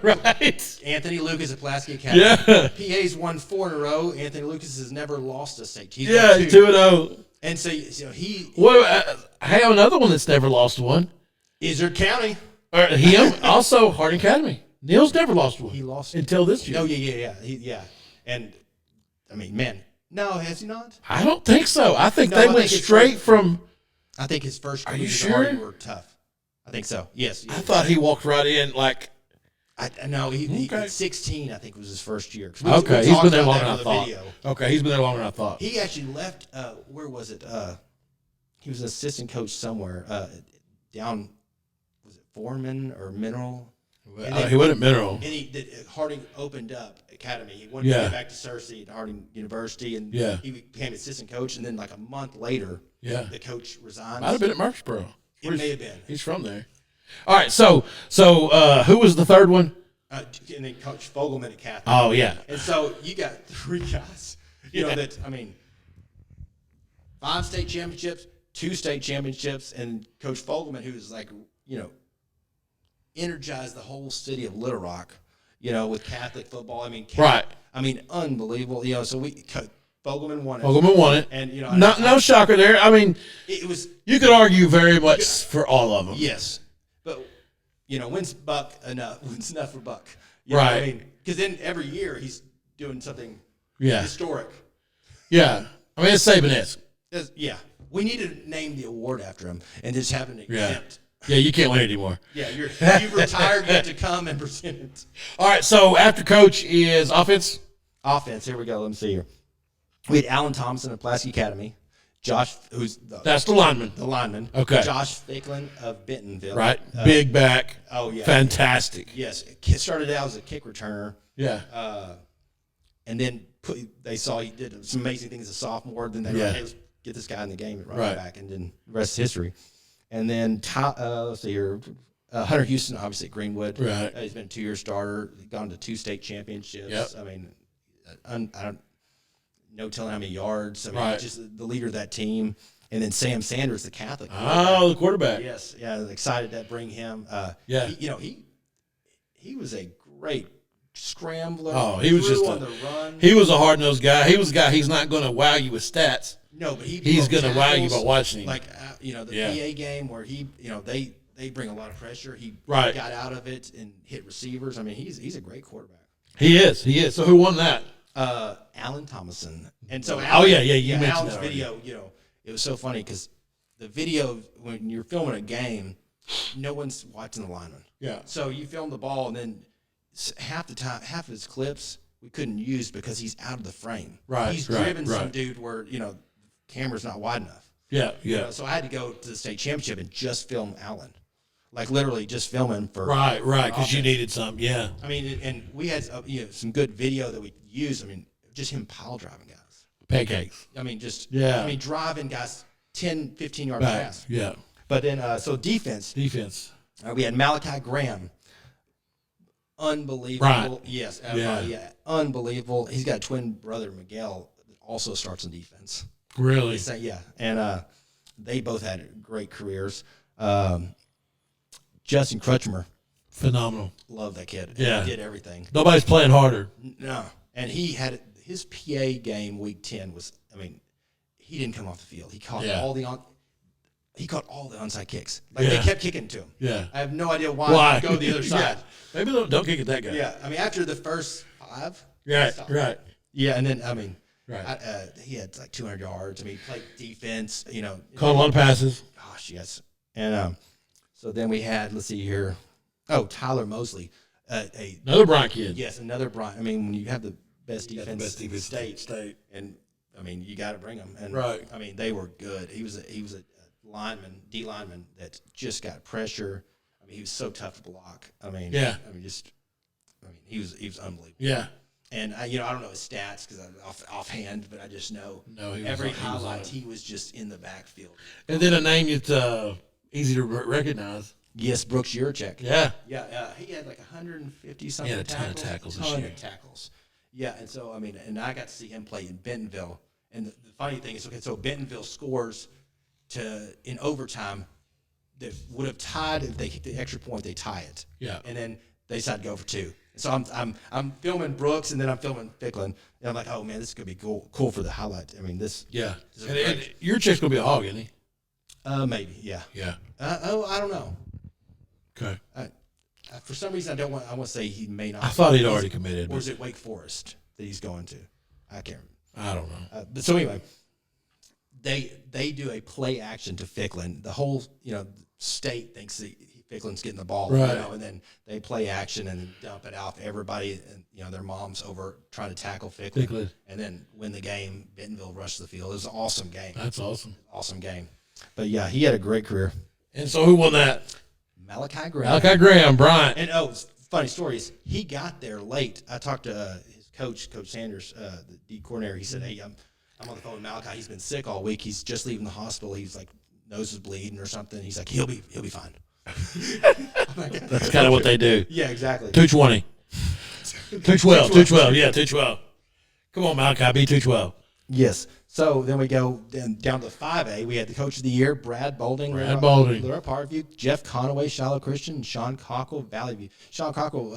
Right. Anthony Lucas at Pulaski Academy. Yeah. PA's won 4 in a row. Anthony Lucas has never lost a state. He's 2-0. And so he. Hey, another one that's never lost one. Izzard County. Him also Harding Academy. Neil's never lost one. He lost until this year. Oh yeah. And man, no, has he not? I don't think so. I think they went straight from. I think his first. Are you sure? Were tough. I think so. Yes. I thought he walked right in like. No, he 16. I think was his first year. Okay, he's been there longer than I thought. Okay, he's been there longer than I thought. He actually left. Where was it? he was an assistant coach somewhere down. Was it Foreman or Mineral? He went at Mineral. And Harding opened up Academy. He wanted to get back to Cersei at Harding University, and he became assistant coach. And then, like a month later, the coach resigned. Might have been at Murfreesboro. It may have been. He's from there. All right, so who was the third one? And then Coach Fogelman at Catholic. Oh, yeah. And so you got three guys, you know, that, I mean, 5 state championships, 2 state championships, and Coach Fogelman, who's like, you know, energized the whole city of Little Rock, you know, with Catholic football. I mean, right. I mean, unbelievable. You know, so Fogelman won it. Fogelman won it. And, you know, no shocker there. I mean, it was. You could argue very much for all of them. Yes. But, you know, when's Buck enough? When's enough for Buck? You right. know what I mean? Because then every year he's doing something historic. Yeah. I mean, it's Saban-esque. Yeah. We need to name the award after him and just have an exempt. Yeah, you can't win anymore. Yeah, you've retired. You have to come and present it. All right, so after coach is offense? Offense. Here we go. Let me see here. We had Alan Thompson of Pulaski Academy. Josh, that's the lineman. The lineman. Okay. Josh Ficklin of Bentonville. Right. Big back. Oh, yeah. Fantastic. Yes. Started out as a kick returner. Yeah. And then they saw he did some amazing things as a sophomore. Then they were like, hey, let's get this guy in the game at running back. And then the rest is history. And then, let's see here, Hunter Houston, obviously at Greenwood. Right. He's been a 2-year starter. Gone to 2 state championships. Yep. I mean, I don't no telling how many yards. I mean, just the leader of that team. And then Sam Sanders, the Catholic. Oh, the quarterback. Yes. Yeah, excited to bring him. He was a great scrambler. Oh, he was just on the run. He was a hard-nosed guy. He was a guy, he's not going to wow you with stats. No, but he's going to wow you by watching him. Like, the PA game where they bring a lot of pressure. He got out of it and hit receivers. I mean, he's a great quarterback. He is. So who won that? Alan Thomason. And so you mentioned Alan's that video, it was so funny because the video, when you're filming a game, no one's watching the lineman. Yeah. So you film the ball, and then half of his clips we couldn't use because he's out of the frame. Right. He's driven some dude where, the camera's not wide enough. Yeah, yeah. So I had to go to the state championship and just film Allen. Like literally just filming for right, because you needed some, yeah. I mean, and we had some good video that we used. I mean, just him pile driving guys. Pancakes. I mean, driving guys 10, 15 yard pass. Yeah. But then, so defense. We had Malachi Graham. Unbelievable. Right. Yes. Unbelievable. He's got a twin brother, Miguel, that also starts on defense. Really? Yeah. And they both had great careers. Justin Crutchmer. Phenomenal. Love that kid. Yeah. He did everything. Nobody's playing harder. No. And he had his PA game week 10 was, I mean, he didn't come off the field. He caught all the onside kicks. Like they kept kicking to him. Yeah. I have no idea why. Go to the other side. Maybe don't kick at that guy. Yeah. I mean, after the first 5. Right. Yeah. And then, I mean, right. he had like 200 yards. I mean, he played defense, Caught a lot of passes. Gosh, yes. And so then we had, let's see here. Oh, Tyler Mosley. Another Bryant kid. Yes, another Bryant. I mean, when you have the best defense in the state. And, I mean, you got to bring them. And, right. I mean, they were good. He was a lineman, D lineman that just got pressure. I mean, he was so tough to block. I mean, he was unbelievable. Yeah. And I don't know his stats because I'm offhand, but I just know every highlight he was just in the backfield. And then a name that's easy to recognize. Yes, Brooks Yurchek. Yeah. Yeah. He had like 150 something. He had a ton of tackles this year. Yeah, and so I mean, and I got to see him play in Bentonville. And the funny thing is, so Bentonville scores in overtime that would have tied if they kicked the extra point. They tie it. Yeah. And then they decide to go for 2. So I'm filming Brooks and then I'm filming Ficklin. And I'm like, oh man, this is gonna be cool for the highlight. I mean, this. Yeah. And your chick's gonna be a hog, isn't he? Maybe. Yeah. Yeah. I don't know. Okay. For some reason, I want to say he may not. I thought he'd already committed. Or is it Wake Forest that he's going to? I can't remember. I don't know. But so anyway, they do a play action to Ficklin. The whole state thinks that Ficklin's getting the ball, right. And then they play action and dump it out. Everybody and their moms over trying to tackle Ficklin, and then win the game. Bentonville rushed the field. It was an awesome game. That's awesome. Awesome game. But yeah, he had a great career. And so who won that? Malachi Graham. Malachi Graham, Bryant. And funny story is he got there late. I talked to his coach, Coach Sanders, the D coordinator. He said, "Hey, I'm on the phone with Malachi. He's been sick all week. He's just leaving the hospital. He's like nose is bleeding or something. He's like he'll be fine." That's kind of what they do. Yeah, exactly. 220. 212. 212. Yeah, 212. Come on, Malachi, be 212. Yes. So then we go down to the 5A. We had the Coach of the Year, Brad Bolding. Little Parkview, Jeff Conaway, Shiloh Christian, and Sean Cockle, Valley View. Sean Cockle,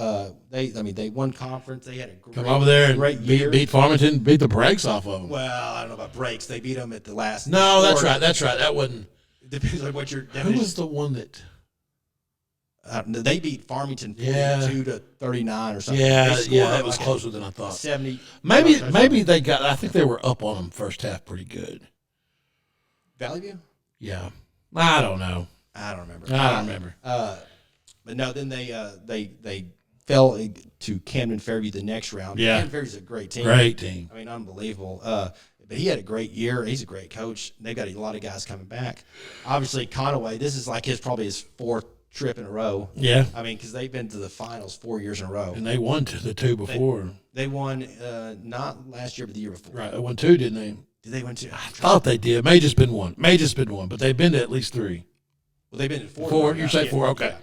they won conference. They had a great, come over there and great year. Beat Farmington, beat the brakes off of them. Well, I don't know about breaks. They beat them at the last. No, that's right. That wasn't. It depends on what your definition. Who was the one that? They beat Farmington 42 to 39 or something. Yeah, that was closer than I thought. 70. Maybe they got. I think they were up on them first half pretty good. Valley View? Yeah, I don't know. I don't remember. But no, then they fell to Camden Fairview the next round. Yeah, Camden Fairview's a great team. Great team. I mean, unbelievable. But he had a great year. He's a great coach. They've got a lot of guys coming back. Obviously, Conaway. This is like probably his fourth trip in a row. Yeah. I mean, because they've been to the finals 4 years in a row. And they won the two before. They won not last year, but the year before. Right. They won two, didn't they? Did they win two? I thought they did. May just been one. But they've been to at least three. Well, they've been in four. Four? You say four? Okay. Yeah.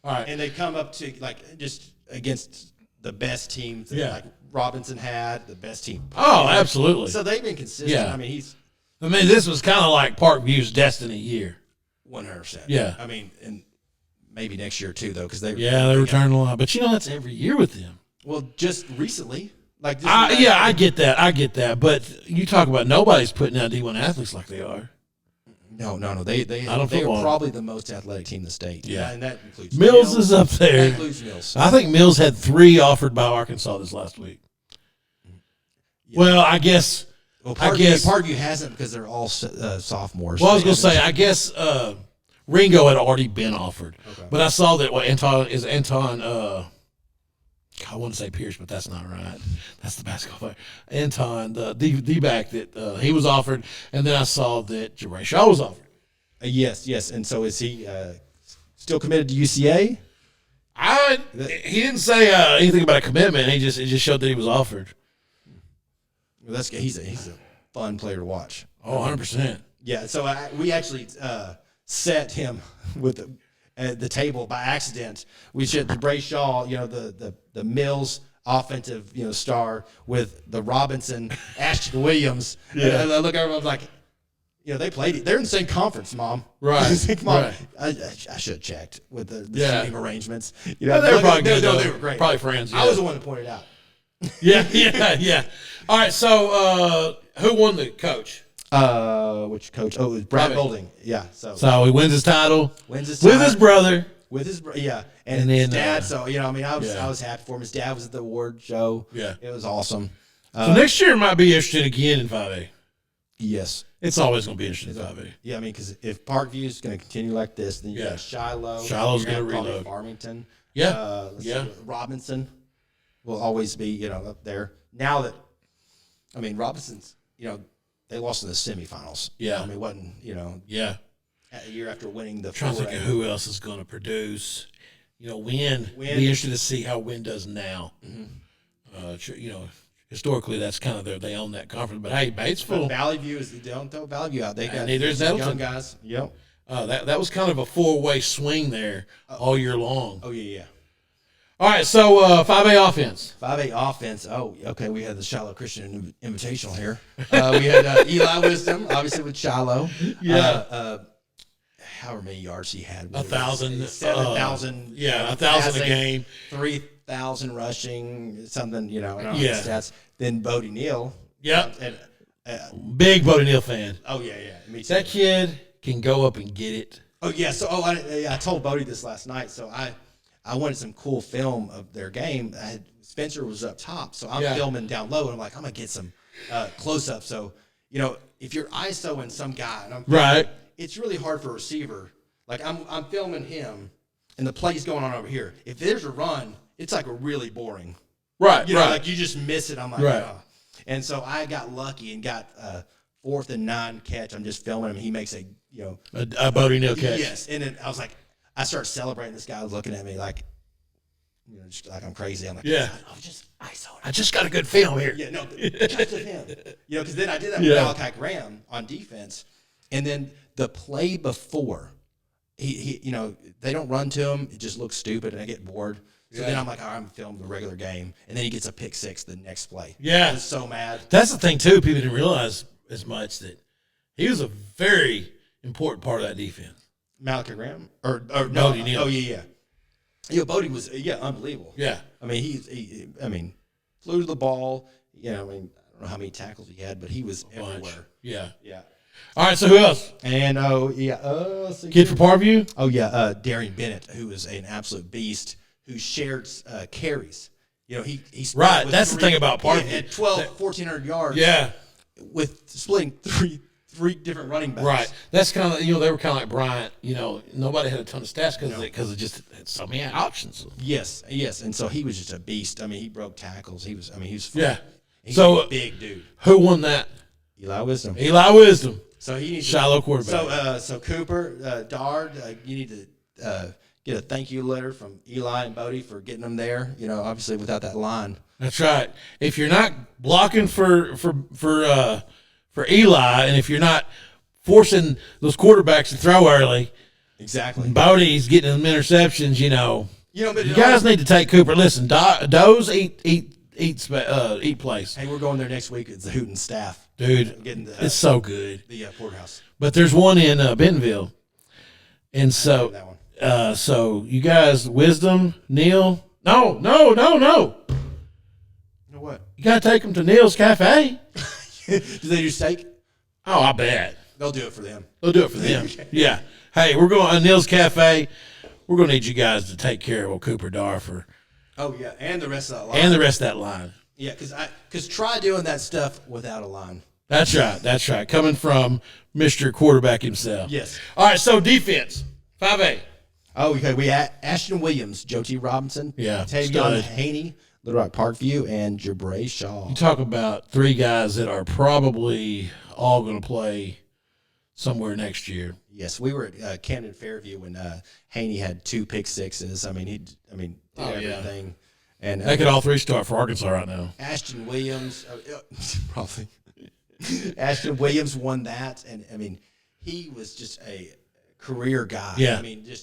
All right. And they come up to, like, just against the best teams that, Yeah. like, Robinson had, the best team. Oh, absolutely. So they've been consistent. Yeah. I mean, this was kind of like Parkview's destiny year. 100%. Yeah. I mean, and maybe next year too, though, because they return a lot. But that's every year with them. Well, just recently, like I get that. But you talk about nobody's putting out D1 athletes like they are. No. They are probably the most athletic team in the state. Yeah, and that includes Mills is up there. That includes Mills. I think Mills had 3 offered by Arkansas this last week. Yeah. Well, I guess. Parkview hasn't because they're all sophomores. Well, I was going to say, I guess Ringo had already been offered, but I saw that Anton. I want to say Pierce, but that's not right. That's the basketball player. Anton, the D-back that he was offered, and then I saw that Jeray Shaw was offered. Yes. And so is he still committed to UCA? He didn't say anything about a commitment. It just showed that he was offered. Well, he's a fun player to watch. Oh, 100%. Yeah, so we actually set him with the table by accident. We set Bray Shaw, the Mills offensive, star with the Robinson, Ashton Williams. Yeah. And I look over, I was like, they played. They're in the same conference, Mom. Right. Right. I should have checked with the seating arrangements. They were probably good. They were great. Probably friends. Yeah. I was the one that pointed out. Yeah. All right, so who won the coach? Which coach? Oh, it was Brad Bolding. Yeah. So he wins his title. With his brother. Yeah. And then his dad. I was happy for him. His dad was at the award show. Yeah. It was awesome. So next year might be interesting again in 5A. Yes. It's always going to be interesting in 5A. Yeah, because if Parkview is going to continue like this, then you got Shiloh. Shiloh's going to reload. Farmington. Yeah. Robinson will always be, up there. Now that, Robinson's, they lost in the semifinals. Yeah. It wasn't, Yeah. A year after winning the. I'm trying to think of who else is going to produce. Win. Be interested to see how Win does now. Mm-hmm. Historically, that's kind of they own that conference. But hey, Batesville. Valley View don't throw Valley View out. They got there's young guys. Yep. That was kind of a 4-way swing there all year long. Oh yeah. All right, so 5A offense. 5A offense. Oh, okay. We had the Shiloh Christian Invitational here. We had Eli Wisdom, obviously with Shiloh. Yeah. However many yards he had. 1,000. 7,000. 1,000 a game. 3,000 rushing, something, Yeah. stats. Then Bodie Neal. Yep. Big Bodie Neal fan. Oh, yeah. Me too. That kid can go up and get it. Oh, yeah. So, I told Bodie this last night. So, I wanted some cool film of their game. Spencer was up top, so I'm filming down low, and I'm like, I'm going to get some close-up. So, if you're ISO-ing some guy, and I'm filming, it's really hard for a receiver. Like, I'm filming him, and the play's going on over here. If there's a run, it's like really boring. Right, like you just miss it. I'm like, right. oh. And so I got lucky and got 4th and 9 catch. I'm just filming him. He makes a Bodie Neal catch. Yes, and then I was like, I start celebrating. This guy was looking at me like, just like I'm crazy. I'm like, yeah, I was just ISO. I just got a good film here. Yeah, no, just to him. Because then I did that with Malachi Graham on defense, and then the play before, he they don't run to him. It just looks stupid, and I get bored. So then I'm like, all right, I'm filming the regular game, and then he gets a pick 6 the next play. Yeah, I was so mad. That's the thing too. People didn't realize as much that he was a very important part of that defense. Malachi Graham or no? Bodie Neal. Oh yeah. Bodie was unbelievable. Yeah, I mean he flew to the ball. I don't know how many tackles he had, but he was everywhere. Yeah. Yeah. All right, so who else? And Kid from Parkview? Oh yeah, Darian Bennett, who is an absolute beast, who shared carries. He's right. That's the thing about Parkview. At 1,400 yards. Yeah, with splitting three different running backs. right. That's kind of they were kind of like Bryant. Nobody had a ton of stats because it just had so many options. Yes, and so he was just a beast. I mean, he broke tackles. He was fun. Yeah. He's So a big dude. Who won that? Eli Wisdom. Eli Wisdom. So he needs Shiloh quarterback. So Cooper, Dard, you need to get a thank you letter from Eli and Bodie for getting them there. Obviously without that line. That's right. If you're not blocking for Eli, and if you're not forcing those quarterbacks to throw early, exactly. Bodie's getting them interceptions. But you guys need to take Cooper. Listen, Doe's eat place. Hey, we're going there next week. It's the Hooten staff. Dude, it's so good. The porterhouse. But there's one in Bentonville. And so, that one. So you guys, Wisdom, Neal. No. You know what? You got to take them to Neal's Cafe. Do they do steak? Oh, I bet. They'll do it for them. They'll do it for them. Yeah. Hey, we're going to Neal's Cafe. We're going to need you guys to take care of old Cooper Darfer. Oh, yeah, and the rest of that line. And the rest of that line. Yeah, because try doing that stuff without a line. That's right. Coming from Mr. Quarterback himself. Yes. All right, so defense, 5A. Oh, okay. We had Ashton Williams, Joe T. Robinson, yeah, Tavion Haney, Little Rock Parkview, and Jabray Shaw. You talk about 3 guys that are probably all going to play somewhere next year. Yes, we were at Camden Fairview when Haney had 2 pick sixes. did everything. Yeah. And they could all 3 start for Arkansas right now. Ashton Williams, probably. Ashton Williams won that, and he was just a career guy. Yeah. He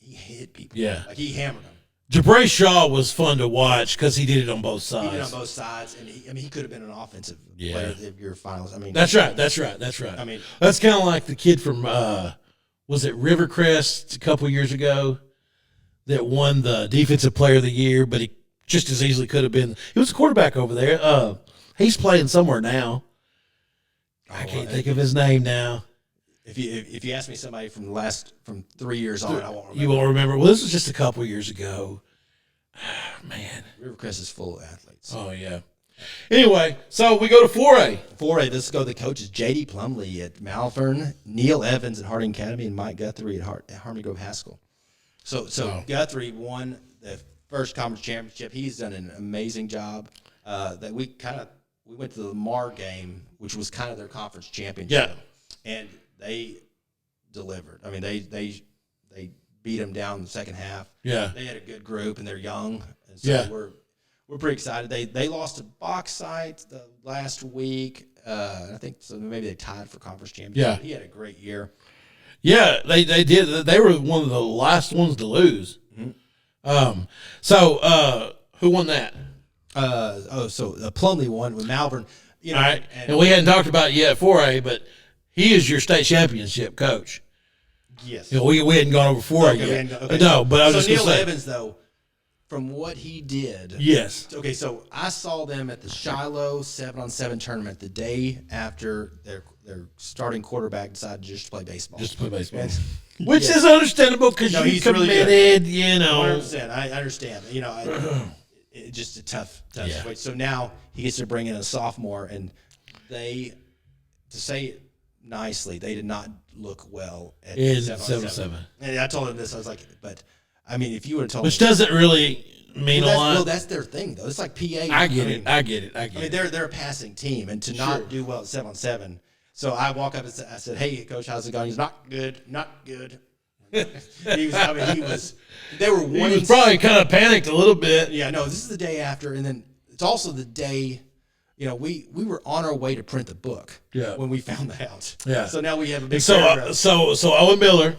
hit people. Yeah. Like he hammered them. Jabray Shaw was fun to watch because he did it on both sides. He did on both sides, and he could have been an offensive player of your finals. That's right. That's kind of like the kid from was it Rivercrest a couple years ago that won the defensive player of the year, but he just as easily could have been. He was a quarterback over there. He's playing somewhere now. I can't think of his name now. If you ask me somebody from 3 years on, I won't remember. You won't remember. Well, this was just a couple years ago. Man. Rivercrest is full of athletes. Oh, yeah. Anyway, so we go to 4A. 4A, let's go to the coaches. J.D. Plumley at Malvern, Neil Evans at Harding Academy, and Mike Guthrie at Harmony Grove High School. So Guthrie won the first conference championship. He's done an amazing job. That we went to the Lamar game, which was kind of their conference championship. Yeah. And they delivered. They beat them down in the second half. Yeah. They had a good group, and they're young. And so we're pretty excited. They lost to Bauxite the last week. I think so. Maybe they tied for conference championship. Yeah. He had a great year. Yeah, they did. They were one of the last ones to lose. Mm-hmm. So who won that? Plumley won with Malvern. All right, and we hadn't talked about it yet 4A, but he is your state championship coach. Yes. We hadn't gone over 4A yet. Okay. No, but I was just Neil going to say. Evans, though, from what he did. Yes. Okay, so I saw them at the Shiloh 7-on-7 tournament the day after their starting quarterback decided just to play baseball. Which is understandable because you committed, really 100%. I understand. It's just a tough situation. So now he gets to bring in a sophomore, and to say it nicely, they did not look well at 7-on-7. And I told him this. I was like, if you would have told me. Which doesn't really mean a lot. Well, that's their thing, though. It's like PA. I get it. I get it. I mean, they're a passing team, and to not do well at 7-on-7. So I walk up and I said, "Hey, Coach, how's it going?" He's not good. They were winning. He was probably kind of panicked a little bit. Yeah, no, this is the day after, and then it's also the day. We were on our way to print the book. When we found that out. Yeah. So now we have a big. So Owen Miller,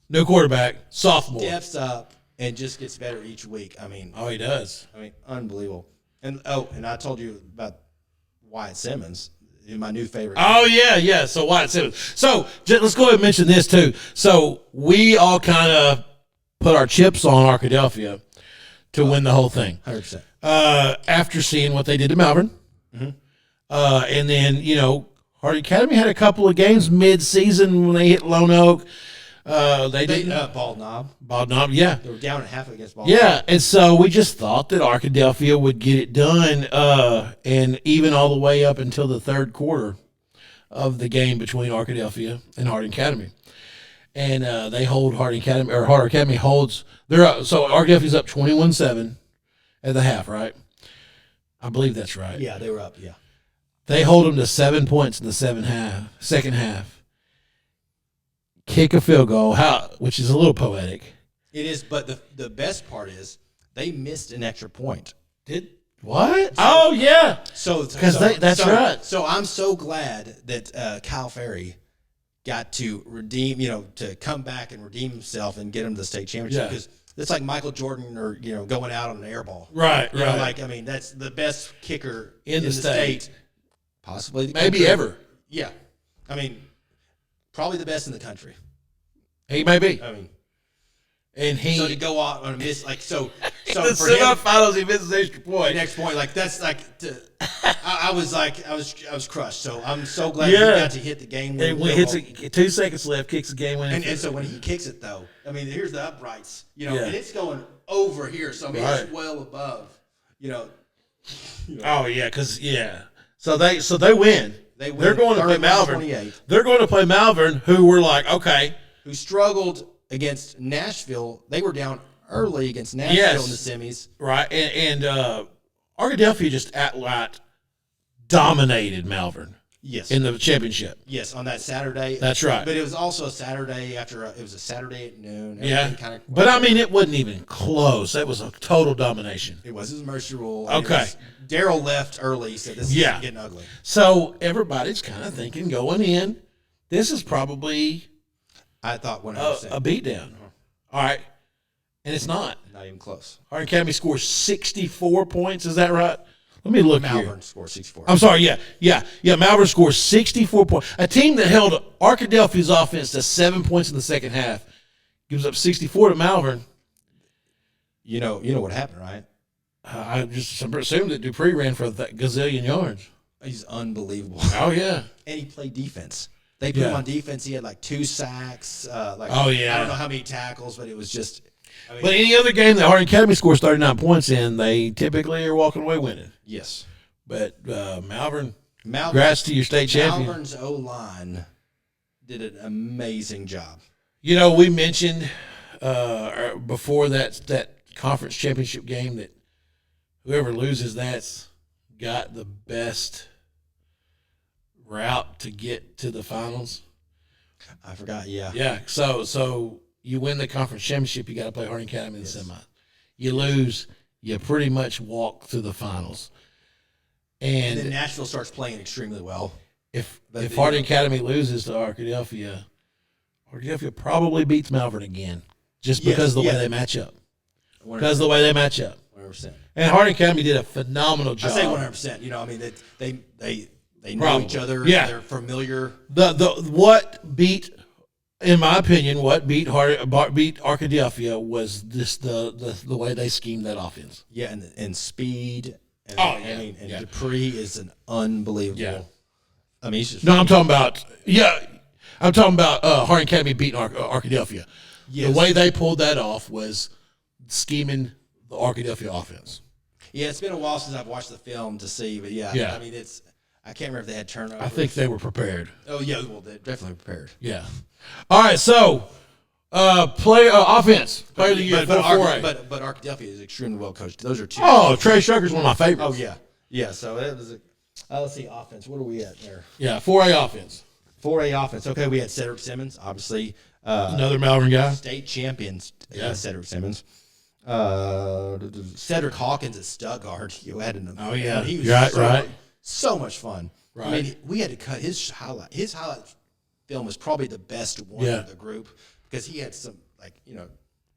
new quarterback, sophomore, steps up and just gets better each week. I mean, he does. I mean, unbelievable. And I told you about Wyatt Simmons. My new favorite. Oh, yeah. So Wyatt Simmons. So let's go ahead and mention this, too. So we all kind of put our chips on Arkadelphia to win the whole thing. 100%. After seeing what they did to Malvern. And then, Harding Academy had a couple of games mid-season when they hit Lone Oak. They didn't. Bald Knob. Bald Knob, yeah. They were down at half against Bald Yeah, Knob. and so we just thought that Arkadelphia would get it done, and even all the way up until the third quarter of the game between Arkadelphia and Harding Academy. And they hold Harding Academy, or Harding Academy holds. They're up, so Arkadelphia's up 21-7 at the half, right? I believe that's right. Yeah, they were up, yeah. They hold them to 7 points in the second half. Kick a field goal, which is a little poetic. It is, but the best part is they missed an extra point. Did what? Oh yeah. That's right. So I'm so glad that Kyle Ferry got to redeem, to come back and redeem himself and get him to the state championship because it's like Michael Jordan or going out on an air ball. Right. That's the best kicker in the state, possibly maybe ever. Yeah, I mean. Probably the best in the country. He may be. I mean, and so to go out on a miss so the for him, semifinals he misses extra point. Next point, that's I was crushed. So I'm so glad he got to hit the game. And when hits 2 seconds left, kicks the game winning. And so when he kicks it though, I mean, here's the uprights, and it's going over here. So I mean, it's well above, Oh yeah, So they win. They're going to play Malvern. 28. They're going to play Malvern, who were like, okay. Who struggled against Nashville. They were down early against Nashville in the semis. Right. And Arkadelphia just outright dominated Malvern. Yes. In the championship. Yes, on that Saturday. That's right. But it was also a Saturday it was a Saturday at noon. But I mean, it wasn't even close. That was a total domination. It was. It was Mercy Rule. Okay. Daryl left early. He said, this is getting ugly. So everybody's kind of thinking going in, this is probably I thought 100%. A beatdown. All right. And it's not. Not even close. Harding Academy scores 64 points. Is that right? Let me look here. Malvern scores 64. I'm sorry. Yeah. Malvern scores 64 points. A team that held Arkadelphia's offense to 7 points in the second half gives up 64 to Malvern. You know what happened, right? I just assumed that Dupree ran for that gazillion yards. He's unbelievable. Oh, yeah. And he played defense. They put him on defense. He had 2 sacks. I don't know how many tackles, but it was just. But any other game that Harding Academy scores 39 points in, they typically are walking away winning. Yes. But Malvern, congrats to your state champion. Malvern's O-line did an amazing job. We mentioned before that conference championship game that whoever loses that's got the best route to get to the finals. I forgot, yeah. Yeah, so you win the conference championship, you got to play Harding Academy in the semi. You lose, you pretty much walk to the finals. And then Nashville starts playing extremely well. If Harding Academy loses to Arkadelphia probably beats Malvern again, just because of the way they match up. 100%. Because of the way they match up. 100%. And Harding Academy did a phenomenal job. I say 100%. They know each other. Yeah. They're familiar. In my opinion, what beat Arkadelphia was the way they schemed that offense. Yeah, and speed. And Dupree is an unbelievable. Yeah. I mean, he's just. No, I'm talking about Harding Academy beating Arkadelphia. Yes. The way they pulled that off was scheming the Arkadelphia offense. Yeah, it's been a while since I've watched the film to see, but yeah. I mean, I can't remember if they had turnovers. I think they were prepared. Oh yeah, well, they're definitely prepared. Yeah. All right, so Offense. Player of the year. But 4A. but Arkadelphia is extremely well coached. Those are two. Oh, Trey Shucker's one of my favorites. Oh yeah, yeah. So that was. Let's see, offense. What are we at there? Yeah, 4A offense. 4A offense. Okay, we had Cedric Simmons, obviously. Another Malvern guy. State champions. Yeah. Cedric Simmons. Cedric Hawkins at Stuttgart. You had him. Oh yeah, he was right. So much fun. Right. I mean, we had to cut his highlight. His highlight film was probably the best one of the group because he had some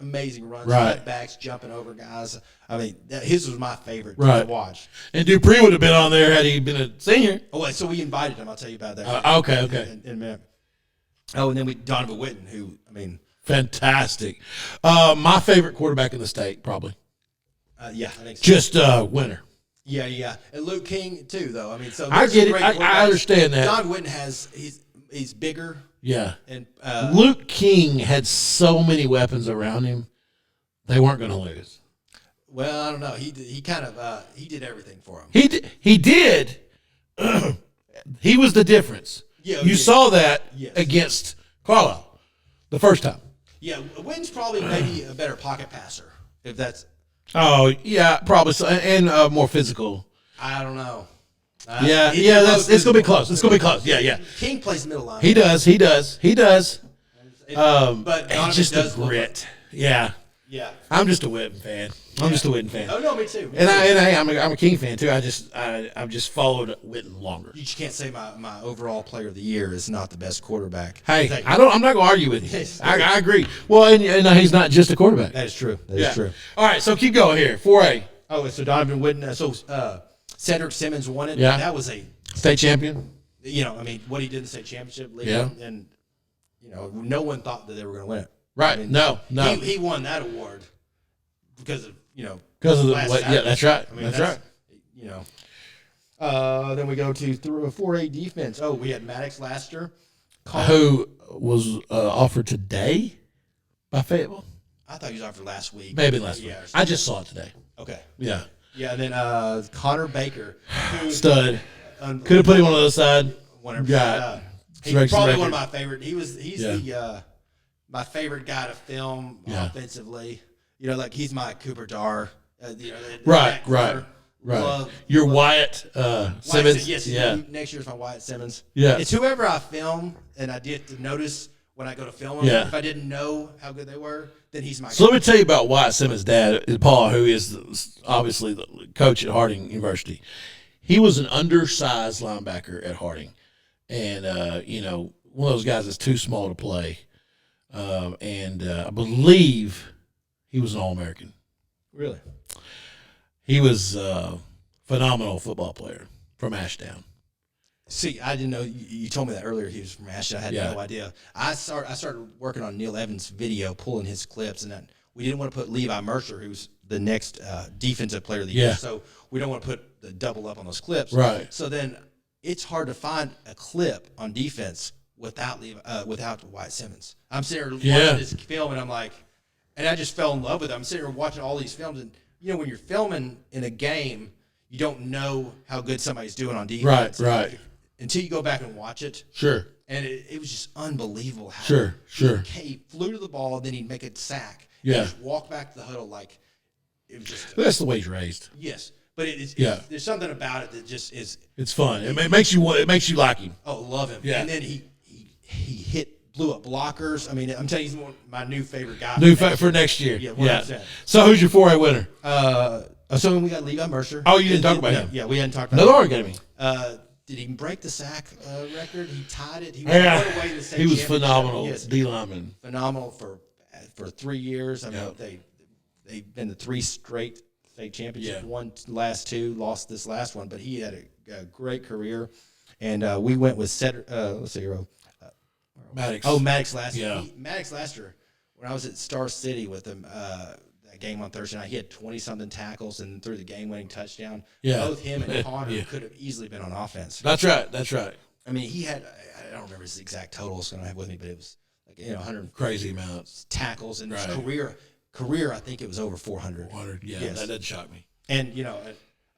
amazing runs, right. backs, jumping over guys. I mean, his was my favorite right. to watch. And Dupree would have been on there had he been a senior. Oh, wait, so we invited him. I'll tell you about that. Okay. In a minute. Oh, and then Donovan Witten, who, I mean. Fantastic. My favorite quarterback in the state, probably. Yeah, I think so. Just winner. Yeah. And Luke King, too, though. I mean, so I get it. I understand that. Don Witten he's bigger. Yeah. And Luke King had so many weapons around him, they weren't going to lose. Well, I don't know. He kind of he did everything for him. He did. He was the difference. Yeah, you saw that against Carlisle the first time. Yeah, Witten's probably maybe a better pocket passer if that's. Oh yeah, probably so, and more physical. I don't know. It's gonna be close. It's gonna be close. Yeah. King plays middle line. He does. But it's just a grit. Yeah. I'm just a Witten fan. Oh no, me too. I'm a King fan too. I've just followed Witten longer. You can't say my overall player of the year is not the best quarterback. Hey, I'm not gonna argue with you. I agree. Well, and he's not just a quarterback. That is true. That is true. All right, so keep going here. 4A. Oh, so Donovan Witten. So Cedric Simmons won it. Yeah. That was a state champion. I mean, what he did in the state championship league, and no one thought that they were going to win it. Right? I mean, no. He won that award because of that's right. I mean, that's right. Then we go to 4A defense. Oh, we had Maddox Laster, who was offered today by Fayetteville. I thought he was offered last week. Maybe last week. I just saw it today. Okay. Yeah. Yeah. And then Connor Baker, stud. Could have put him on the other side. 100%. He's probably one of my favorite. He's my favorite guy to film offensively. He's my Cooper Dar. Right. Your Wyatt Simmons. Yes. Next year's my Wyatt Simmons. Yeah. It's whoever I film, and I did to notice when I go to film them. Yeah. If I didn't know how good they were, then he's my guy. So let me tell you about Wyatt Simmons' dad, Paul, who is obviously the coach at Harding University. He was an undersized linebacker at Harding. And, one of those guys that's too small to play. And I believe he was an All-American. Really? He was a phenomenal football player from Ashdown. See, I didn't know. You told me that earlier. He was from Ashdown. I had no idea. I started working on Neil Evans' video, pulling his clips, and we didn't want to put Levi Mercer, who's the next defensive player of the year. So we don't want to put the double up on those clips. Right. So then it's hard to find a clip on defense without Wyatt Simmons. I'm sitting there watching this film, and I'm like, and I just fell in love with it. I'm sitting there watching all these films, and when you're filming in a game, you don't know how good somebody's doing on defense. Right. Until you go back and watch it. Sure. And it was just unbelievable how Sure. he flew to the ball, and then he'd make a sack. Yeah. And just walk back to the huddle like it was just. That's the way he's raised. Yes. But there's something about it that just is. It's fun. It makes you like him. Oh, love him. Yeah. And then he blew up blockers. I mean, I'm telling you, he's my new favorite guy. For next year. Yeah, 100%. So who's your 4A winner? So we got Levi Mercer. Oh, you didn't talk about him. Yeah, we hadn't talked about Another Academy. Did he break the sack record? He tied it. He was phenomenal. Yes. D lineman. Phenomenal for 3 years. I mean, they've been to 3 straight state championships. Won last 2, lost this last one, but he had a great career. And we went with let's see here. Maddox. Oh, Maddox Laster. Yeah. Maddox Laster. When I was at Star City with him, that game on Thursday night, he had 20-something tackles and threw the game-winning touchdown. Yeah. Both him and Connor could have easily been on offense. That's right. I mean, he had, I don't remember his exact totals I don't have with me, but it was 100 crazy amounts tackles, and his career, I think it was over 400. 400, that doesn't shock me. And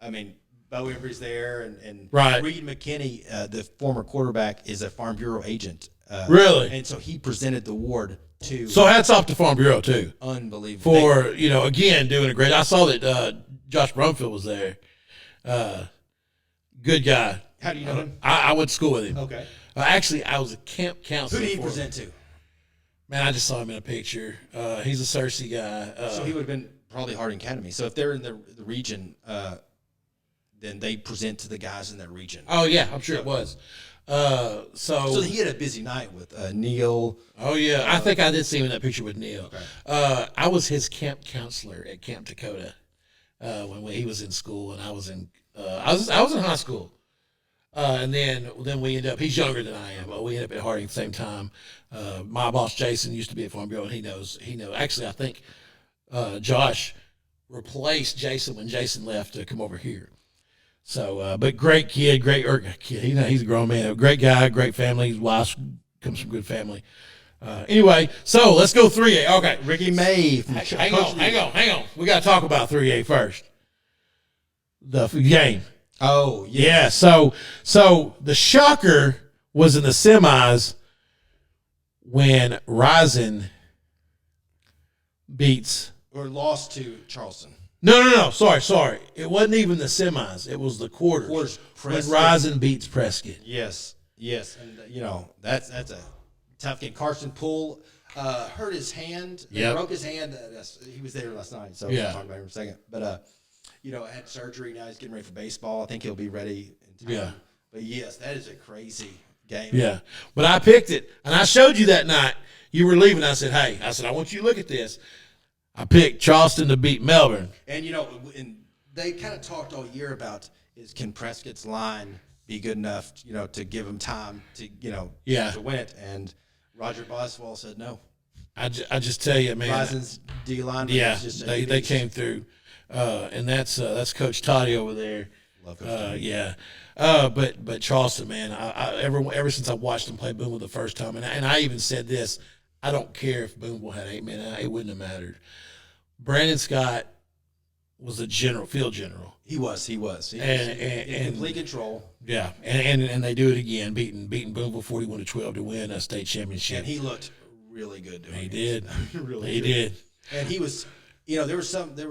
I mean, Bo Embry's there, and Reed McKinney, the former quarterback, is a Farm Bureau agent Really? And so he presented the award to. So hats off to Farm Bureau too Unbelievable. for again doing a great. I saw that Josh Brumfield was there. Good guy. How do you know him? I went to school with him. Okay. Actually, I was a camp counselor. Who did he present to? Man, I just saw him in a picture. He's a Cersei guy. So he would have been probably Harding Academy. So if they're in the region, then they present to the guys in that region. Oh yeah, I'm sure it was. So he had a busy night with Neil. Oh yeah, I think I did see him in that picture with Neil. Okay. I was his camp counselor at Camp Dakota when he was in school, and I was in I was in high school. And then we end up. He's younger than I am, but we end up at Harding at the same time. My boss Jason used to be at Farm Bureau, and he knows. Actually, I think Josh replaced Jason when Jason left to come over here. So, but great kid, kid. He's a grown man, great guy, great family. His wife comes from good family. Anyway, so let's go 3A. Okay, Ricky May. Hang on. We got to talk about 3A first. The game. Oh yeah. So the shocker was in the semis when Rising beats or lost to Charleston. No. Sorry. It wasn't even the semis. It was the quarters. When Rising beats Prescott. Yes. And that's a tough game. Carson Poole hurt his hand. Broke his hand. He was there last night, so we'll talk about him in a second. But had surgery. Now he's getting ready for baseball. I think he'll be ready in time. Yeah. But yes, that is a crazy game. Yeah. But I picked it, and I showed you that night. You were leaving. I said, hey, I want you to look at this. I picked Charleston to beat Melbourne. And, and they kind of talked all year about can Prescott's line be good enough, to give him time to, to win it. And Roger Boswell said no. I just tell you, man. Rising's D-line. Yeah, they came through. And that's Coach Toddy over there. Love Coach Toddy. Yeah. But Charleston, man, ever since I watched them play Boonville the first time, and I even said this, I don't care if Boonville had 8 men, it wouldn't have mattered. Brandon Scott was a field general. He was. He in complete control. Yeah, and they do it again, beating Boonville 41-12 to win a state championship. And he looked really good. He did. Really he good. did. And he was, there was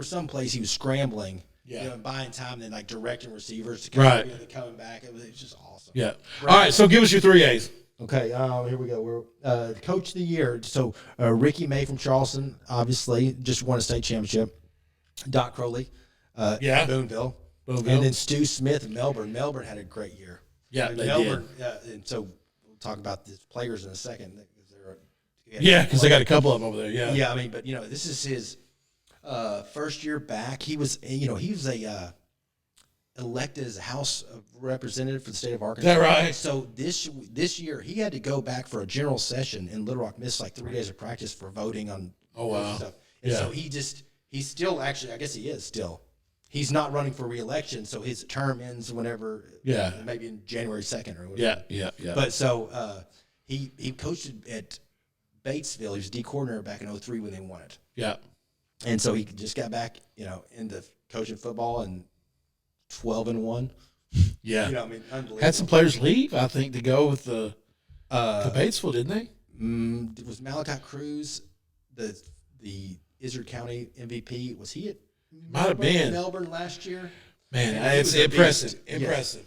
some place he was scrambling. Yeah. Buying time, then like directing receivers to come, coming back. It was just awesome. Yeah. All right, so give us your 3As. Okay, here we go. We're Coach of the Year. So Ricky May from Charleston, obviously, just won a state championship. Doc Crowley, Boonville. And then Stu Smith of Melbourne. Melbourne had a great year. Yeah, Melbourne, and so we'll talk about the players in a second. Because they got a couple of them over there. Yeah. Yeah, but this is his first year back. He was elected as a House of Representative for the state of Arkansas. Is that right? So this year he had to go back for a general session in Little Rock, missed like 3 days of practice for voting on stuff. And so he's still actually, I guess he is still. He's not running for re-election, so his term ends whenever. Yeah. Maybe in January 2nd or whatever. Yeah. But so he coached at Batesville. He was D coordinator back in 2003 when they won it. Yeah. And so he just got back, into coaching football and 12-1. Yeah. Unbelievable. Had some players leave, I think, to go with to Batesville, didn't they? It was Malachi Cruz, the Izzard County MVP. Was he at Might have been Melbourne last year? Man, it's impressive. Impressive.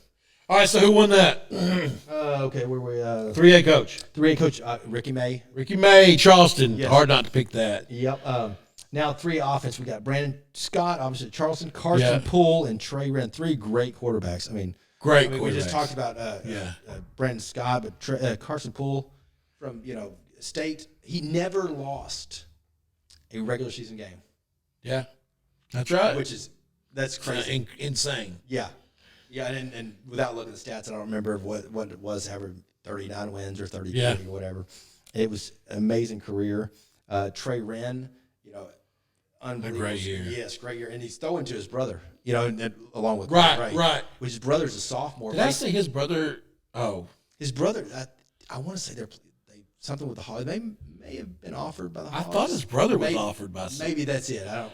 All right, so who won that? Okay, where we 3A coach. 3A coach Ricky May. Ricky May, Charleston. Yes. Hard not to pick that. Yep. Now 3 offense. We got Brandon Scott, obviously Charleston, Carson Poole, and Trey Wren. 3 great quarterbacks. Great quarterbacks. We just talked about Brandon Scott, but Carson Poole from state. He never lost a regular season game. Yeah, that's right. That's crazy, insane. Yeah, and without looking at the stats, I don't remember what it was. However, 39 wins or 33 or whatever. It was an amazing career. Trey Wren, unbelievable. A great year. Yes, great year. And he's throwing to his brother, and along with right. Which his brother's a sophomore. Did I say his brother? Oh. His brother, I want to say they something with the Hogs. They may have been offered by the Hogs. I thought his brother was offered by some. Maybe that's it. I don't.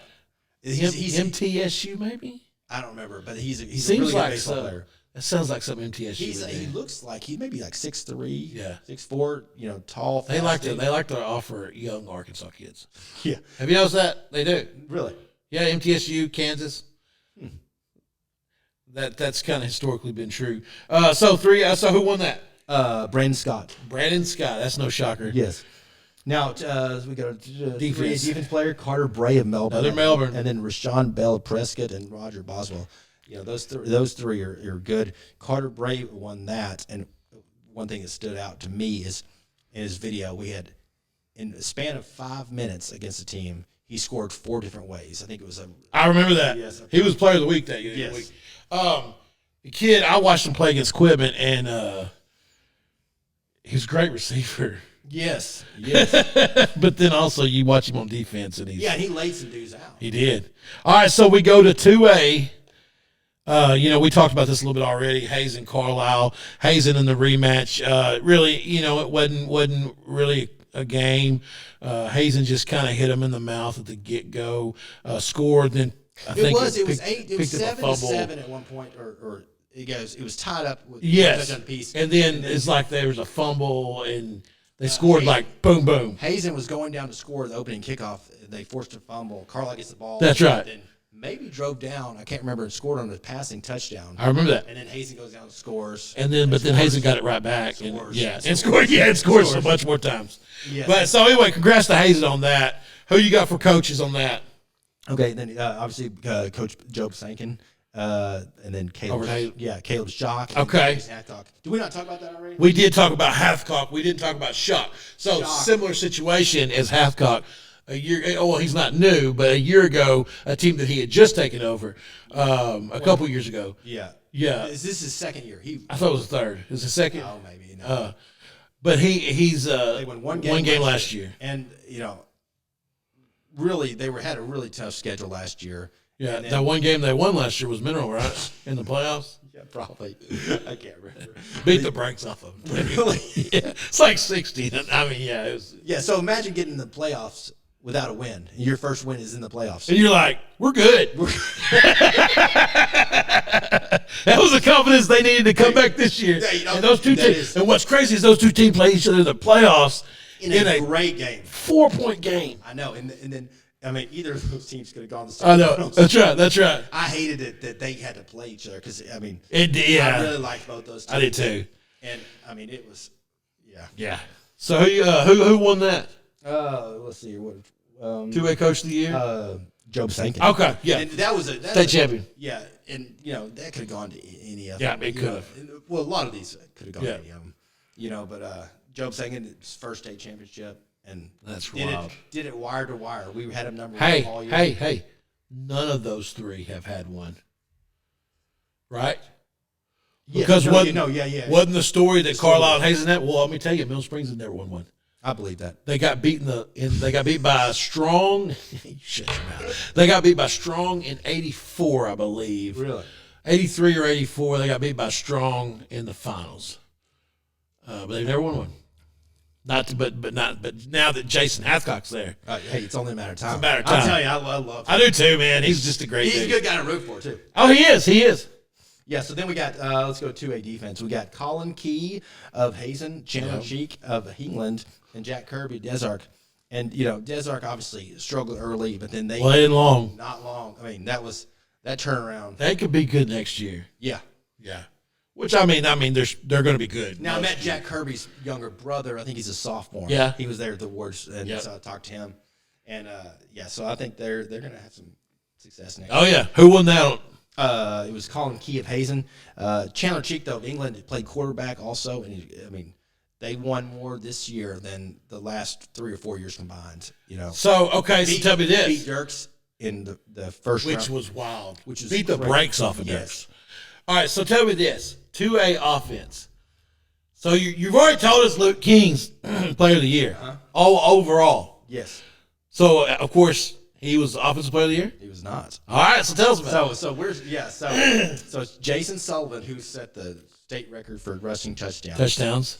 MTSU maybe? I don't remember, but he's a Seems really good like baseball so. player. That sounds like something MTSU would do. He looks like he may be like 6'3", Yeah. 6'4", tall. They like fast. to offer young Arkansas kids. Yeah. Have you noticed that? They do. Really? Yeah, MTSU, Kansas. That's kind of historically been true. So who won that? Brandon Scott. Brandon Scott. That's no shocker. Yes. Now we got a Defense. defense player, Carter Bray of Melbourne. Another Melbourne. And then Rashawn Bell of Prescott and Roger Boswell. Those three are good. Carter Bray won that, and one thing that stood out to me is in his video, we had in a span of 5 minutes against a team, he scored 4 different ways. I think it was I remember that. Yes. He was player of the week that year. Yes. The kid, I watched him play against Quitman, and he was a great receiver. Yes. But then also you watch him on defense, and he laid some dudes out. He did. All right, so we go to 2A. We talked about this a little bit already. Hazen, Carlisle, Hazen in the rematch. Really, it wasn't really a game. Hazen just kind of hit him in the mouth at the get-go. Scored, then It was 7-7 at one point, or it was tied up with yes, piece. and then it's like there was a fumble and they scored like boom boom. Hazen was going down to score the opening kickoff. They forced a fumble. Carlisle gets the ball. That's right. Then maybe drove down. I can't remember. And scored on a passing touchdown. I remember that. And then Hazen goes down and scores. And then Hazen got it right back. Scores. And scored so much more times. Yes. But so anyway, congrats to Hazen on that. Who you got for coaches on that? Okay, then obviously Coach Job Sankin, and then Caleb. Caleb Shock. Okay. Did we not talk about that already? We did talk about Hathcock. We didn't talk about Shock. So similar situation as Hathcock. A year, he's not new, but a year ago, a team that he had just taken over, a couple years ago. Yeah. Yeah. Is this his second year? I thought it was the third. Is it second? Oh, maybe. No. But he's they won one game last year. And really they had a really tough schedule last year. Yeah, that one game they won last year was Mineral, right? In the playoffs? Yeah, probably. I can't remember. Beat the brakes off of them. Really? Yeah, it's like 60. I mean, yeah. It was, yeah, so imagine getting in the playoffs without a win. And your first win is in the playoffs. And you're like, we're good. That was the confidence they needed to come back this year. Yeah, and those two teams. And what's crazy is those two teams play each other in the playoffs in a great game. 4-point game. I know. And then either of those teams could have gone to I know. That's right. I hated it that they had to play each other because, it did. I really liked both those teams. I did too. And, it was, Yeah. So who won that? Let's see. What 2A Coach of the Year? Job Sankin. Okay, yeah. And that was state champion. Yeah, and that could have gone to any of them. them. Yeah, it could have. Well, a lot of these could have gone to any of them. But Job Sankin, his first state championship, and that's wild. Did it wire to wire. We had him number one all year. Hey! None of those three have had one, right? Yeah, because wasn't the story that Carlisle and Hazen had? Well, let me tell you, Mill Springs has never won one. I believe that. They got beat by Strong. Shut your mouth. They got beat by Strong in '84, I believe. Really? 83 or 84. They got beat by Strong in the finals. But they've never won one. But now that Jason Hathcock's there, hey, it's only a matter of time. It's a matter of time. I'll tell you, I love him. I do too, man. He's just a great dude. He's a good guy to root for too. Oh, he is. Yeah, so then we got, let's go to 2A defense. We got Colin Key of Hazen, Chandler Cheek of England, and Jack Kirby, Desark. And, Desark obviously struggled early, but then they played long. Not long. I mean, that turnaround. They could be good next year. Yeah. Which, they're going to be good. Now, I met Jack Kirby's younger brother. I think he's a sophomore. Yeah. He was there at the awards, and so I talked to him. And, so I think they're going to have some success next year. Oh, yeah. Who won that one? It was Colin Key of Hazen. Chandler Cheek, though, of England, played quarterback also. And, they won more this year than the last 3 or 4 years combined. So, okay, so tell me this. Beat Dirks in the first round. Which was wild. Which was beat the brakes off of Dirks. Dirks. All right, so tell me this. 2A offense. So you've already told us Luke King's player of the year. All overall. Yes. So, of course, he was offensive player of the year? He was not. All right, so tell us about it. So it's Jason Sullivan who set the state record for rushing touchdowns.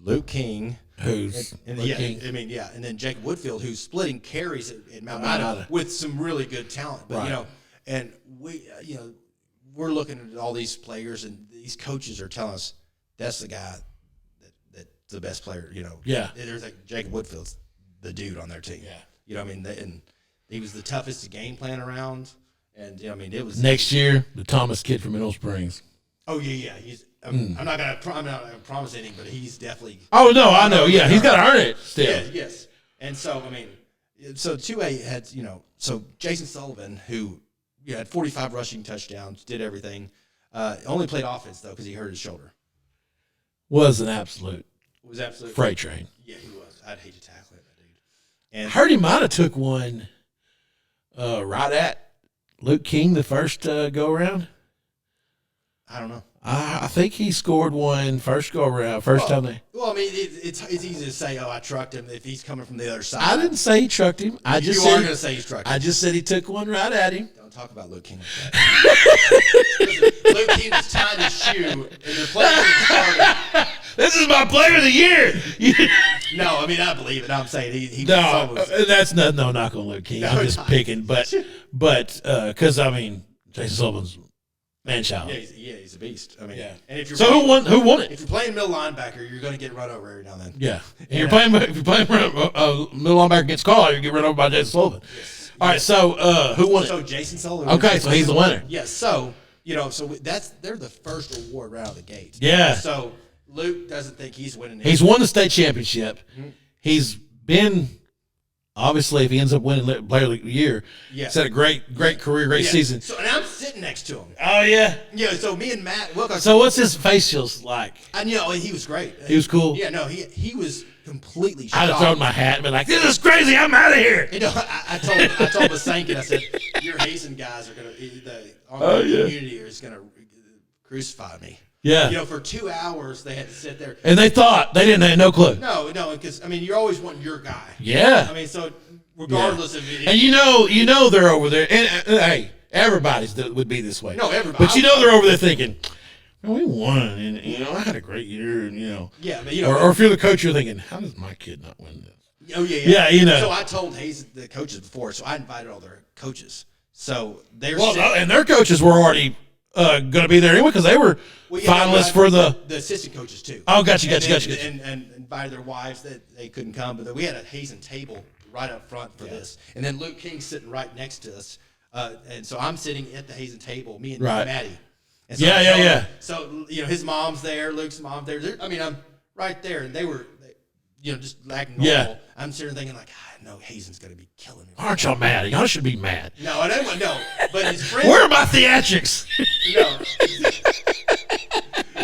Luke King. Who's Luke King? And then Jacob Woodfield, who's splitting carries at Mount Ida with some really good talent. But, and we, we're looking at all these players, and these coaches are telling us that's the guy that's the best player. Yeah. There's like Jacob Woodfield's the dude on their team. Yeah. What I mean? And he was the toughest to game plan around, and I mean it was Next year, the Thomas kid from Middle Springs. Oh yeah. He's. I'm not gonna promise anything, but he's definitely. Oh no, I know. Yeah, he's got to earn it still. Yeah, yes. And so I mean, so 2A had so Jason Sullivan, who had 45 rushing touchdowns, did everything. Only played offense though because he hurt his shoulder. Was an absolute freight train. Yeah, he was. I'd hate to tackle that dude. And I heard he might have took one right at Luke King the first go around. I don't know. I think he scored one first go around, time they. Well, I mean, it's easy to say, I trucked him if he's coming from the other side. I didn't say he trucked him. I just you said are going to say he's trucked him. I just said he took one right at him. Don't talk about Luke King like that. Listen, Luke King was tying his shoe, and the play started. This is my player of the year. No, I mean, I believe it. I'm saying he No, was that's no knock on Luke King. I'm just picking, but because I mean, Jason Sullivan's man child. Yeah, he's a beast. I mean, and if you're who won it? If you're playing middle linebacker, you're going to get run over every now and then. Yeah, and if you're playing middle linebacker against Carlisle, you get run over by Jason Sullivan. Yes. All right, so who won it? So Jason Sullivan. Okay, so he's the winner. Yes. So they're the first award right out of the gate. Yeah. So Luke doesn't think he's winning. He's won the state championship. Mm-hmm. He's been. Obviously, if he ends up winning Player of the Year, he's had a great career, great season. So, and I'm sitting next to him. Oh, yeah. Yeah, so me and Matt. So what's his facials like? And, he was great. He was cool? Yeah, no, he was completely shocked. I'd have thrown my hat and been like, this is crazy, I'm out of here. I told Basankin, I said, your Hazen guys are going to, the community is going to crucify me. Yeah. For 2 hours they had to sit there. And they thought, they didn't have no clue. No, because, I mean, you're always wanting your guy. Yeah. I mean, so regardless of it. And they're over there. And hey, everybody's would be this way. No, everybody. But they're over there thinking, man, we won. And, I had a great year. And, Yeah, but, or if you're the coach, you're thinking, how does my kid not win this? Oh, yeah. Yeah, So I told Hayes, the coaches before, so I invited all their coaches. So they're and their coaches were already going to be there anyway because they were finalists for the assistant coaches too. Oh, gotcha. And invited their wives that they couldn't come, but we had a Hazen table right up front for this. And then Luke King's sitting right next to us, and so I'm sitting at the Hazen table, me and Maddie. And so yeah. So his mom's there, Luke's mom's there. I'm right there, and they were, just acting normal. Yeah. I'm sitting there thinking like, I know Hazen's gonna be killing me. Aren't y'all mad? Y'all should be mad. No, I don't. No, but his friends. Where are my theatrics? No.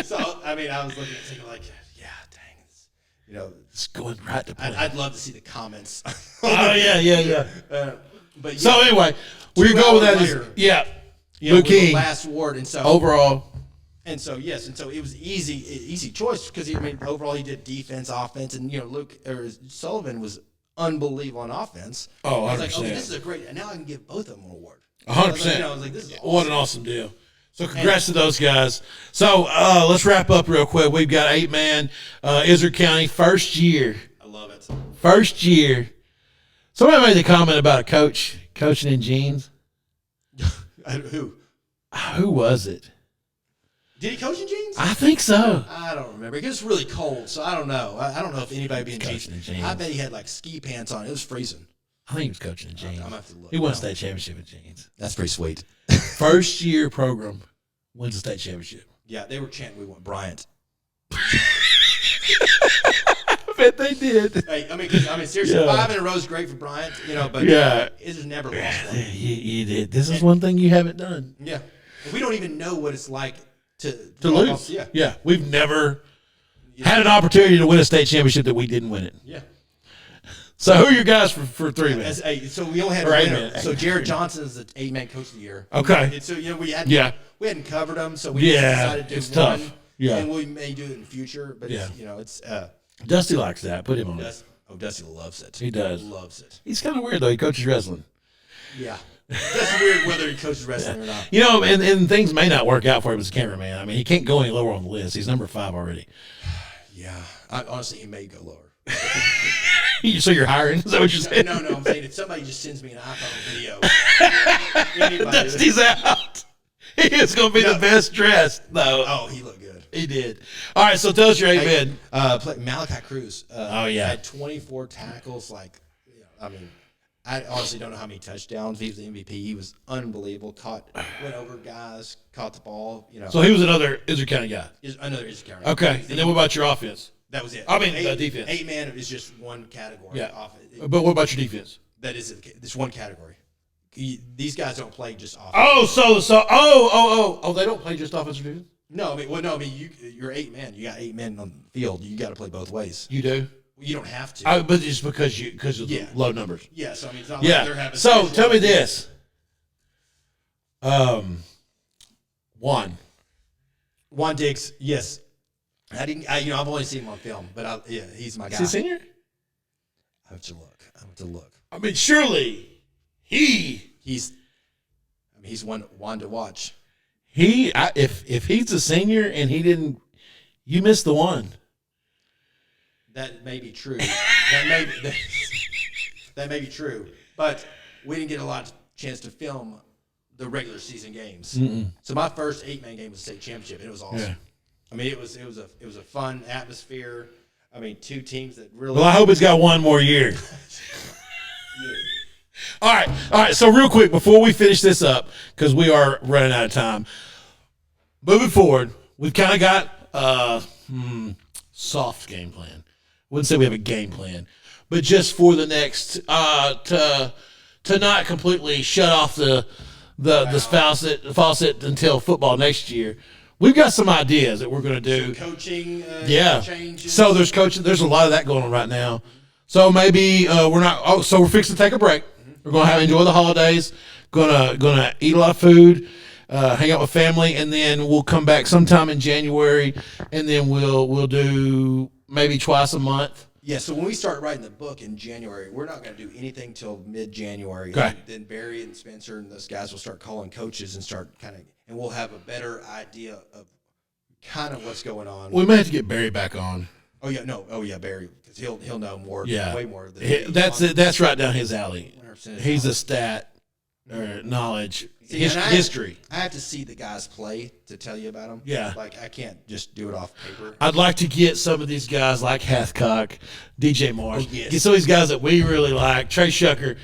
So I was looking at thinking like, yeah, dang, it's going right to play. I'd love to see the comments. Oh yeah. But so anyway, where you go with that is Luke King, the last award, and so overall. And so it was easy choice because overall he did defense, offense, and Sullivan was unbelievable on offense. Oh, I was 100%. like, okay, this is a great, and now I can give both of them an award. 100%. I was like, this is awesome. What an awesome deal. So congrats to those guys. So let's wrap up real quick. We've got 8-man Izard County first year. I love it. First year. Somebody made the comment about a coach coaching in jeans. Who? Who was it? Did he coach in jeans? I think so. I don't remember. It was really cold, so I don't know. I don't know if anybody be in jeans. jeans. I bet he had like ski pants on. It was freezing. I think he was coaching in jeans. I'm gonna have to look. He won a state championship in jeans. That's pretty sweet. First year program wins a state championship. Yeah, they were chanting, "We want Bryant." I bet they did. Hey, seriously, 5 in a row is great for Bryant, but it's never lost one. You did. This is one thing you haven't done. Yeah, we don't even know what it's like to lose. Yeah, we've never had an opportunity to win a state championship that we didn't win it. Yeah. So who are your guys for 3 minutes? So we only had a winner. So Jared Johnson is the 8-man coach of the year. Okay. And so we hadn't covered him, so we just decided to do it's one. tough. Yeah. And we may do it in the future, but it's Dusty likes that. Put him on. Dusty loves it. He does. Loves it. He's kind of weird though. He coaches wrestling. Yeah. That's weird whether he coaches wrestling or not. And things may not work out for him as a cameraman. He can't go any lower on the list. He's number 5 already. Yeah. Honestly, he may go lower. So you're hiring? Is that what you're saying? No. I'm saying if somebody just sends me an iPhone video, Dusty's out. He is going to be the best dressed, though. Oh, he looked good. He did. All right, so tell us your amen. Malachi Cruz. Had 24 tackles. I honestly don't know how many touchdowns. He was the MVP. He was unbelievable. Went over guys, caught the ball. So he was another Israel County guy. Another Israel County. Okay, and then what about your offense? That was it. I mean, defense. 8-man is just one category. Yeah. But what about your defense? That is this one category. These guys don't play just offense. They don't play just offense or defense? No, you're 8-man. You got 8 men on the field. You got to play both ways. You do? You don't have to. But just because of the low numbers. Yeah, so it's not like they're having. So tell me this. Juan Diggs, yes. I've only seen him on film, but he's my guy. Is he senior? I have to look. I mean, surely he's one to watch. If he's a senior and he didn't, you missed the one. That may be true. that may be true. But we didn't get a lot of chance to film the regular season games. Mm-mm. So my first 8-man game was the state championship, and it was awesome. Yeah. I mean, it was a fun atmosphere. I mean, two teams that really. Well, I hope it's got one more year. All right. So real quick before we finish this up, because we are running out of time. Moving forward, we've kind of got soft game plan. Wouldn't say we have a game plan, but just for the next to not completely shut off the faucet until football next year. We've got some ideas that we're going to do. Some coaching changes. So there's coaching. There's a lot of that going on right now. So maybe we're not. Oh, so we're fixing to take a break. We're going to enjoy the holidays. Gonna eat a lot of food, hang out with family, and then we'll come back sometime in January, and then we'll do maybe twice a month. Yeah, so when we start writing the book in January, we're not going to do anything till mid-January. Okay. And then Barry and Spencer and those guys will start calling coaches and and we'll have a better idea of kind of what's going on. We may have to get Barry back on. Barry, because he'll know more, way more than me. That's right down his alley. He's a stat knowledge. History. I have to see the guys play to tell you about them. Yeah. Like, I can't just do it off paper. I'd like to get some of these guys like Hathcock, DJ Marsh. Get some of these guys that we really like. Trey Shucker,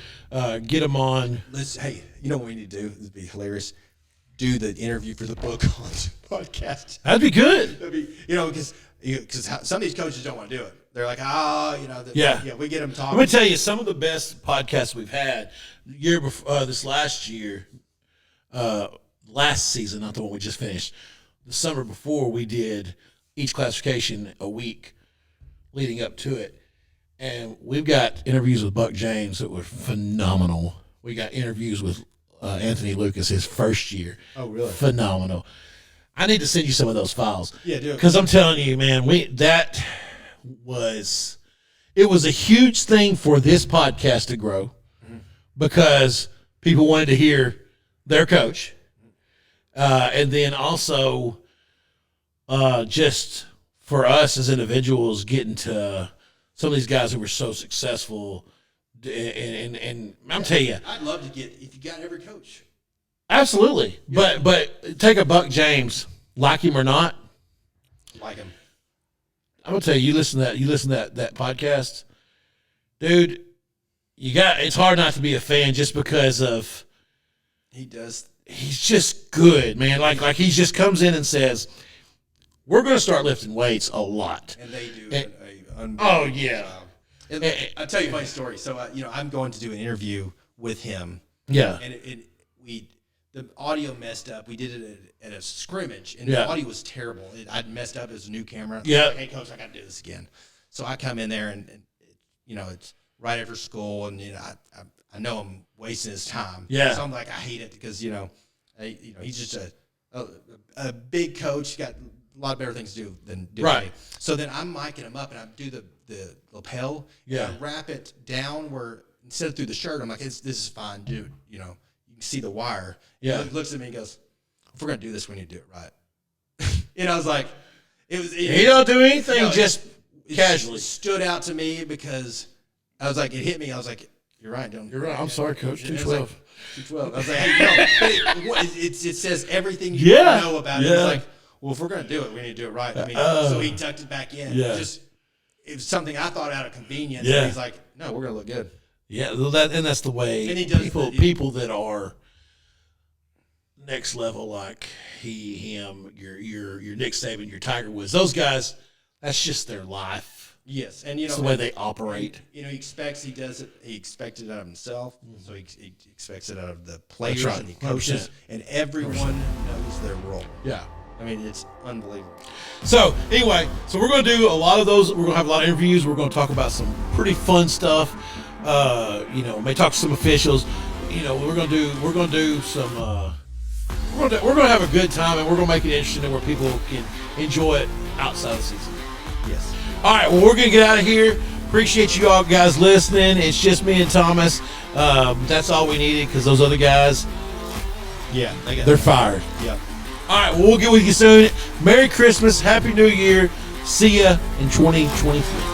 get them on. Hey, you know what we need to do? This would be hilarious. Do the interview for the book on the podcast. That'd be good. Because some of these coaches don't want to do it. They're like, we get them talking. Let me tell you, some of the best podcasts we've had this last year, last season, not the one we just finished, the summer before, we did each classification a week leading up to it. And we've got interviews with Buck James that were phenomenal. We got interviews with Anthony Lucas his first year. Oh, really? Phenomenal. I need to send you some of those files. Yeah, do it. Because I'm telling you, man, it was a huge thing for this podcast to grow because people wanted to hear their coach. And then also just for us as individuals getting to some of these guys who were so successful. And I'm telling you, I'd love to get if you got every coach. Absolutely, yeah. But take a Buck James, like him or not, like him. I'm gonna tell you, you listen to that podcast, dude. It's hard not to be a fan just because of he's just good, man. Like he just comes in and says, "We're gonna start lifting weights a lot," and they do. Oh yeah. Job. I'll tell you a funny story. So, I'm going to do an interview with him. Yeah. And the audio messed up. We did it at a scrimmage, and the audio was terrible. I'd messed up. It was a new camera. Yeah. Like, hey, coach, I got to do this again. So I come in there, and it's right after school, and I know I'm wasting his time. Yeah. So I'm like, I hate it because he's just a big coach. He's got a lot of better things to do than do right. me. So then I'm micing him up, and I do the lapel. Yeah. And I wrap it down where instead of through the shirt, I'm like, this is fine, dude. You can see the wire. Yeah. He looks at me and goes, if we're gonna do this, we need to do it right. I was like, he don't do anything just casually. It stood out to me because I was like, it hit me. I was like, You're right, don't. You're right. I'm sorry, Coach. 212. 212. I was like, hey, no, but it says everything you Yeah. know about it. Yeah. It's like, well, if we're going to do it, we need to do it right. I mean, so he tucked it back in. Yeah. It was something I thought out of convenience. Yeah. And he's like, no, we're going to look good. Yeah, that's the way And he does people that are next level, like him, your Nick Saban, your Tiger Woods, those guys, that's just their life. Yes, and It's the way they operate. He expects he does it. He expects it out of himself, so he expects it out of the players right, and the coaches, 100%. and everyone knows their role. Yeah. I mean, it's unbelievable. So anyway, we're going to do a lot of those. We're going to have a lot of interviews. We're going to talk about some pretty fun stuff. May talk to some officials. We're going to do some. We're going to have a good time, and we're going to make it interesting where people can enjoy it outside of the season. Yes. All right, well, we're going to get out of here. Appreciate you all guys listening. It's just me and Thomas. That's all we needed because those other guys, Yeah, they're fired. Yep. All right, well, we'll get with you soon. Merry Christmas. Happy New Year. See ya in 2023.